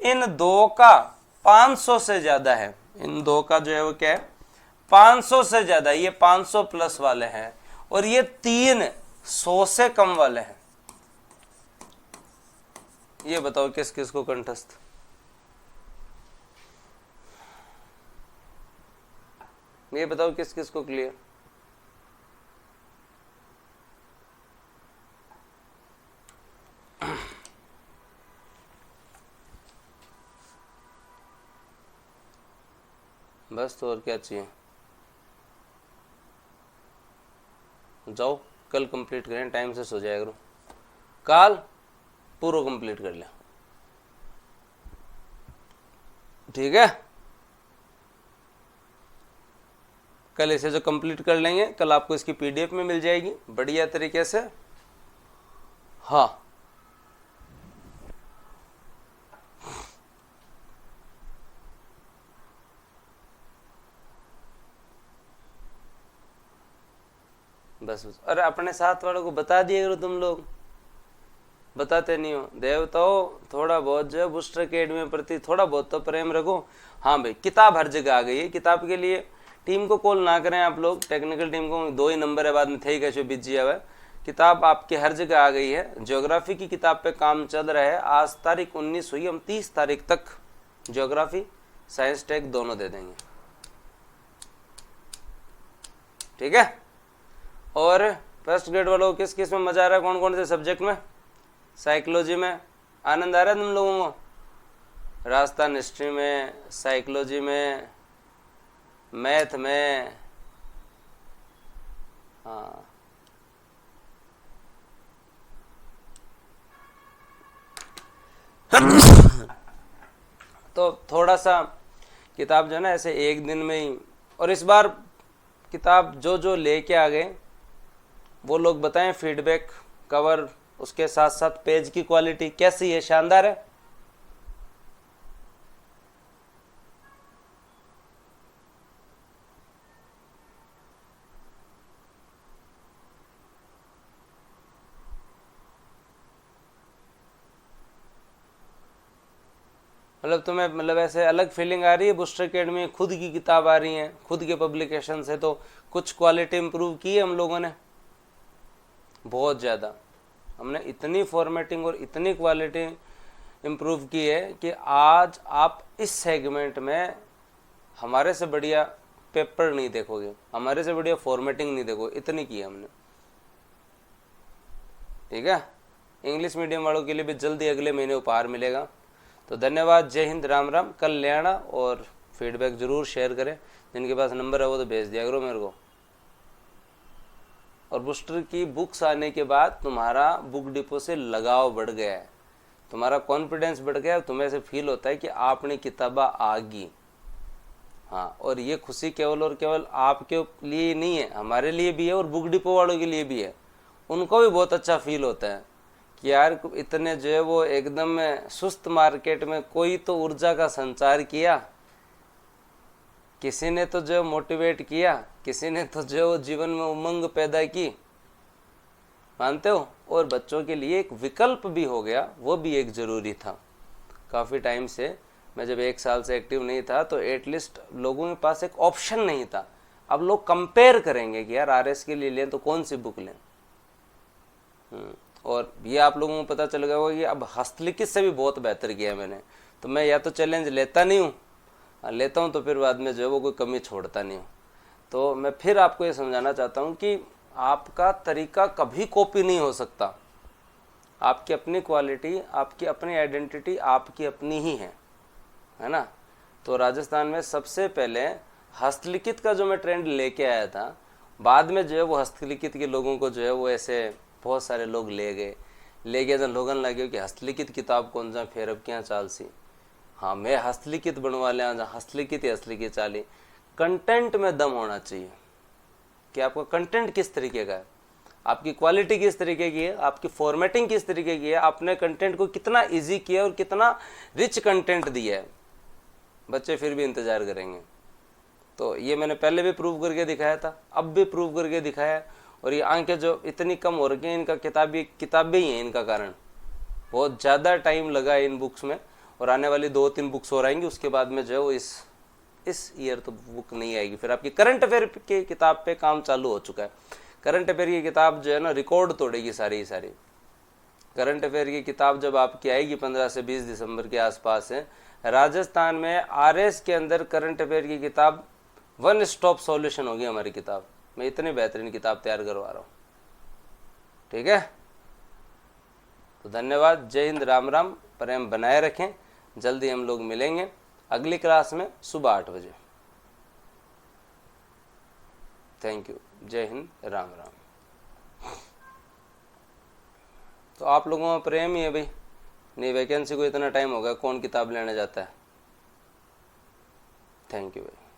इन दो का 500 से ज्यादा है, इन दो का जो है वो क्या है 500 से ज्यादा, ये 500 प्लस वाले हैं और ये 300 से कम वाले हैं। ये बताओ किस किस को कंठस्थ, ये बताओ किस किस को क्लियर। बस तो और क्या चाहिए, जाओ कल कंप्लीट करें, टाइम से सो जाया करो, काल पूरा कंप्लीट कर लिया, ठीक है। कल इसे जो कंप्लीट कर लेंगे, कल आपको इसकी पीडीएफ में मिल जाएगी बढ़िया तरीके से। हाँ बस बस, अरे अपने साथ वालों को बता दिए करो, तुम लोग बताते नहीं हो। देवताओं थोड़ा बहुत जो है बूस्टर अकेडमी प्रति थोड़ा बहुत तो प्रेम रखो। हाँ भाई किताब हर जगह आ गई है, किताब के लिए टीम को कॉल ना करें आप लोग, टेक्निकल टीम को 2 ही नंबर है, बाद में थे ही कैसे बिजी है। किताब आपके हर जगह आ गई है, ज्योग्राफी की किताब पे काम चल रहा है। आज तारीख 19 हुई, हम 30 तारीख तक ज्योग्राफी साइंस टेक दोनों दे देंगे, ठीक है। और फर्स्ट ग्रेड वालों को किस किस में मजा आ रहा है, कौन कौन से सब्जेक्ट में, साइकोलॉजी में आनंद आ रहा है तुम लोगों को, राजस्थान हिस्ट्री में, साइकोलॉजी में, मैथ में, हाँ तो थोड़ा सा किताब जो है ना ऐसे एक दिन में ही, और इस बार किताब जो जो लेके आ गए वो लोग बताएं, फीडबैक, कवर, उसके साथ साथ पेज की क्वालिटी कैसी है, शानदार है। मतलब तुम्हें मतलब ऐसे अलग फीलिंग आ रही है, बूस्टर अकेडमी में खुद की किताब आ रही है, खुद के पब्लिकेशन से, तो कुछ क्वालिटी इंप्रूव की है हम लोगों ने बहुत ज़्यादा। हमने इतनी फॉर्मेटिंग और इतनी क्वालिटी इम्प्रूव की है कि आज आप इस सेगमेंट में हमारे से बढ़िया पेपर नहीं देखोगे, हमारे से बढ़िया फॉर्मेटिंग नहीं देखोगे, इतनी की है हमने, ठीक है। इंग्लिश मीडियम वालों के लिए भी जल्दी अगले महीने उपहार मिलेगा। तो धन्यवाद, जय हिंद, राम राम। कल ले आना और फीडबैक ज़रूर शेयर करें, जिनके पास नंबर है वो तो भेज दिया करो मेरे को। और बूस्टर की बुक्स आने के बाद तुम्हारा बुक डिपो से लगाव बढ़ गया है, तुम्हारा कॉन्फिडेंस बढ़ गया है, तुम्हें ऐसे फील होता है कि आपने किताबा आ गई। हाँ, और ये खुशी केवल और केवल आपके लिए नहीं है, हमारे लिए भी है और बुक डिपो वालों के लिए भी है। उनको भी बहुत अच्छा फील होता है कि यार इतने जो है वो एकदम सुस्त मार्केट में कोई तो ऊर्जा का संचार किया, किसी ने तो जो मोटिवेट किया, किसी ने तो जो जीवन में उमंग पैदा की, मानते हो। और बच्चों के लिए एक विकल्प भी हो गया, वो भी एक ज़रूरी था। काफ़ी टाइम से मैं जब 1 साल से एक्टिव नहीं था तो एटलीस्ट लोगों के पास एक ऑप्शन नहीं था। अब लोग कंपेयर करेंगे कि यार आरएस के लिए लें तो कौन सी बुक लें। और ये आप लोगों को पता चल गया होगा कि अब हस्तलिखित से भी बहुत बेहतर किया मैंने। तो मैं या तो चैलेंज लेता नहीं हूँ, लेता हूँ तो फिर बाद में जो है वो कोई कमी छोड़ता नहीं हूँ। तो मैं फिर आपको ये समझाना चाहता हूँ कि आपका तरीका कभी कॉपी नहीं हो सकता। आपकी अपनी क्वालिटी, आपकी अपनी आइडेंटिटी आपकी अपनी ही है ना। तो राजस्थान में सबसे पहले हस्तलिखित का जो मैं ट्रेंड लेके आया था, बाद में जो है वो हस्तलिखित के लोगों को जो है वो ऐसे बहुत सारे लोग ले गए तो लोगन लगे कि हस्तलिखित किताब कौन सा, फिर अब क्या चाल सी। हाँ, मैं हस्तलिखित बनवा लिया, जहाँ हस्तलिखित ही हस्तलिखित चाली। कंटेंट में दम होना चाहिए कि आपका कंटेंट किस तरीके का है, आपकी क्वालिटी किस तरीके की है, आपकी फॉर्मेटिंग किस तरीके की है, आपने कंटेंट को कितना इजी किया और कितना रिच कंटेंट दिया है। बच्चे फिर भी इंतज़ार करेंगे। तो ये मैंने पहले भी प्रूव करके दिखाया था, अब भी प्रूव करके दिखाया। और ये आंखें जो इतनी कम हो रही हैं, इनका किताबें ही हैं इनका कारण। बहुत ज़्यादा टाइम लगा है इन बुक्स में, और आने वाली 2-3 बुक्स और आएंगी, उसके बाद में जो है वो इस ईयर तो बुक नहीं आएगी। फिर आपकी करंट अफेयर की किताब पे काम चालू हो चुका है। करंट अफेयर की किताब जो है ना रिकॉर्ड तोड़ेगी सारी सारी। करंट अफेयर की किताब जब आपकी आएगी 15 से 20 दिसंबर के आसपास है, राजस्थान में आरएस के अंदर करंट अफेयर की किताब वन स्टॉप सॉल्यूशन होगी हमारी किताब। मैं इतनी बेहतरीन किताब तैयार करवा रहा हूँ, ठीक है। तो धन्यवाद, जय हिंद, राम राम, प्रेम बनाए रखें। जल्दी हम लोग मिलेंगे अगली क्लास में सुबह 8 बजे। थैंक यू, जय हिंद, राम राम। तो आप लोगों में प्रेम ही है भाई, नहीं वैकेंसी को इतना टाइम हो गया, कौन किताब लेने जाता है। थैंक यू भाई।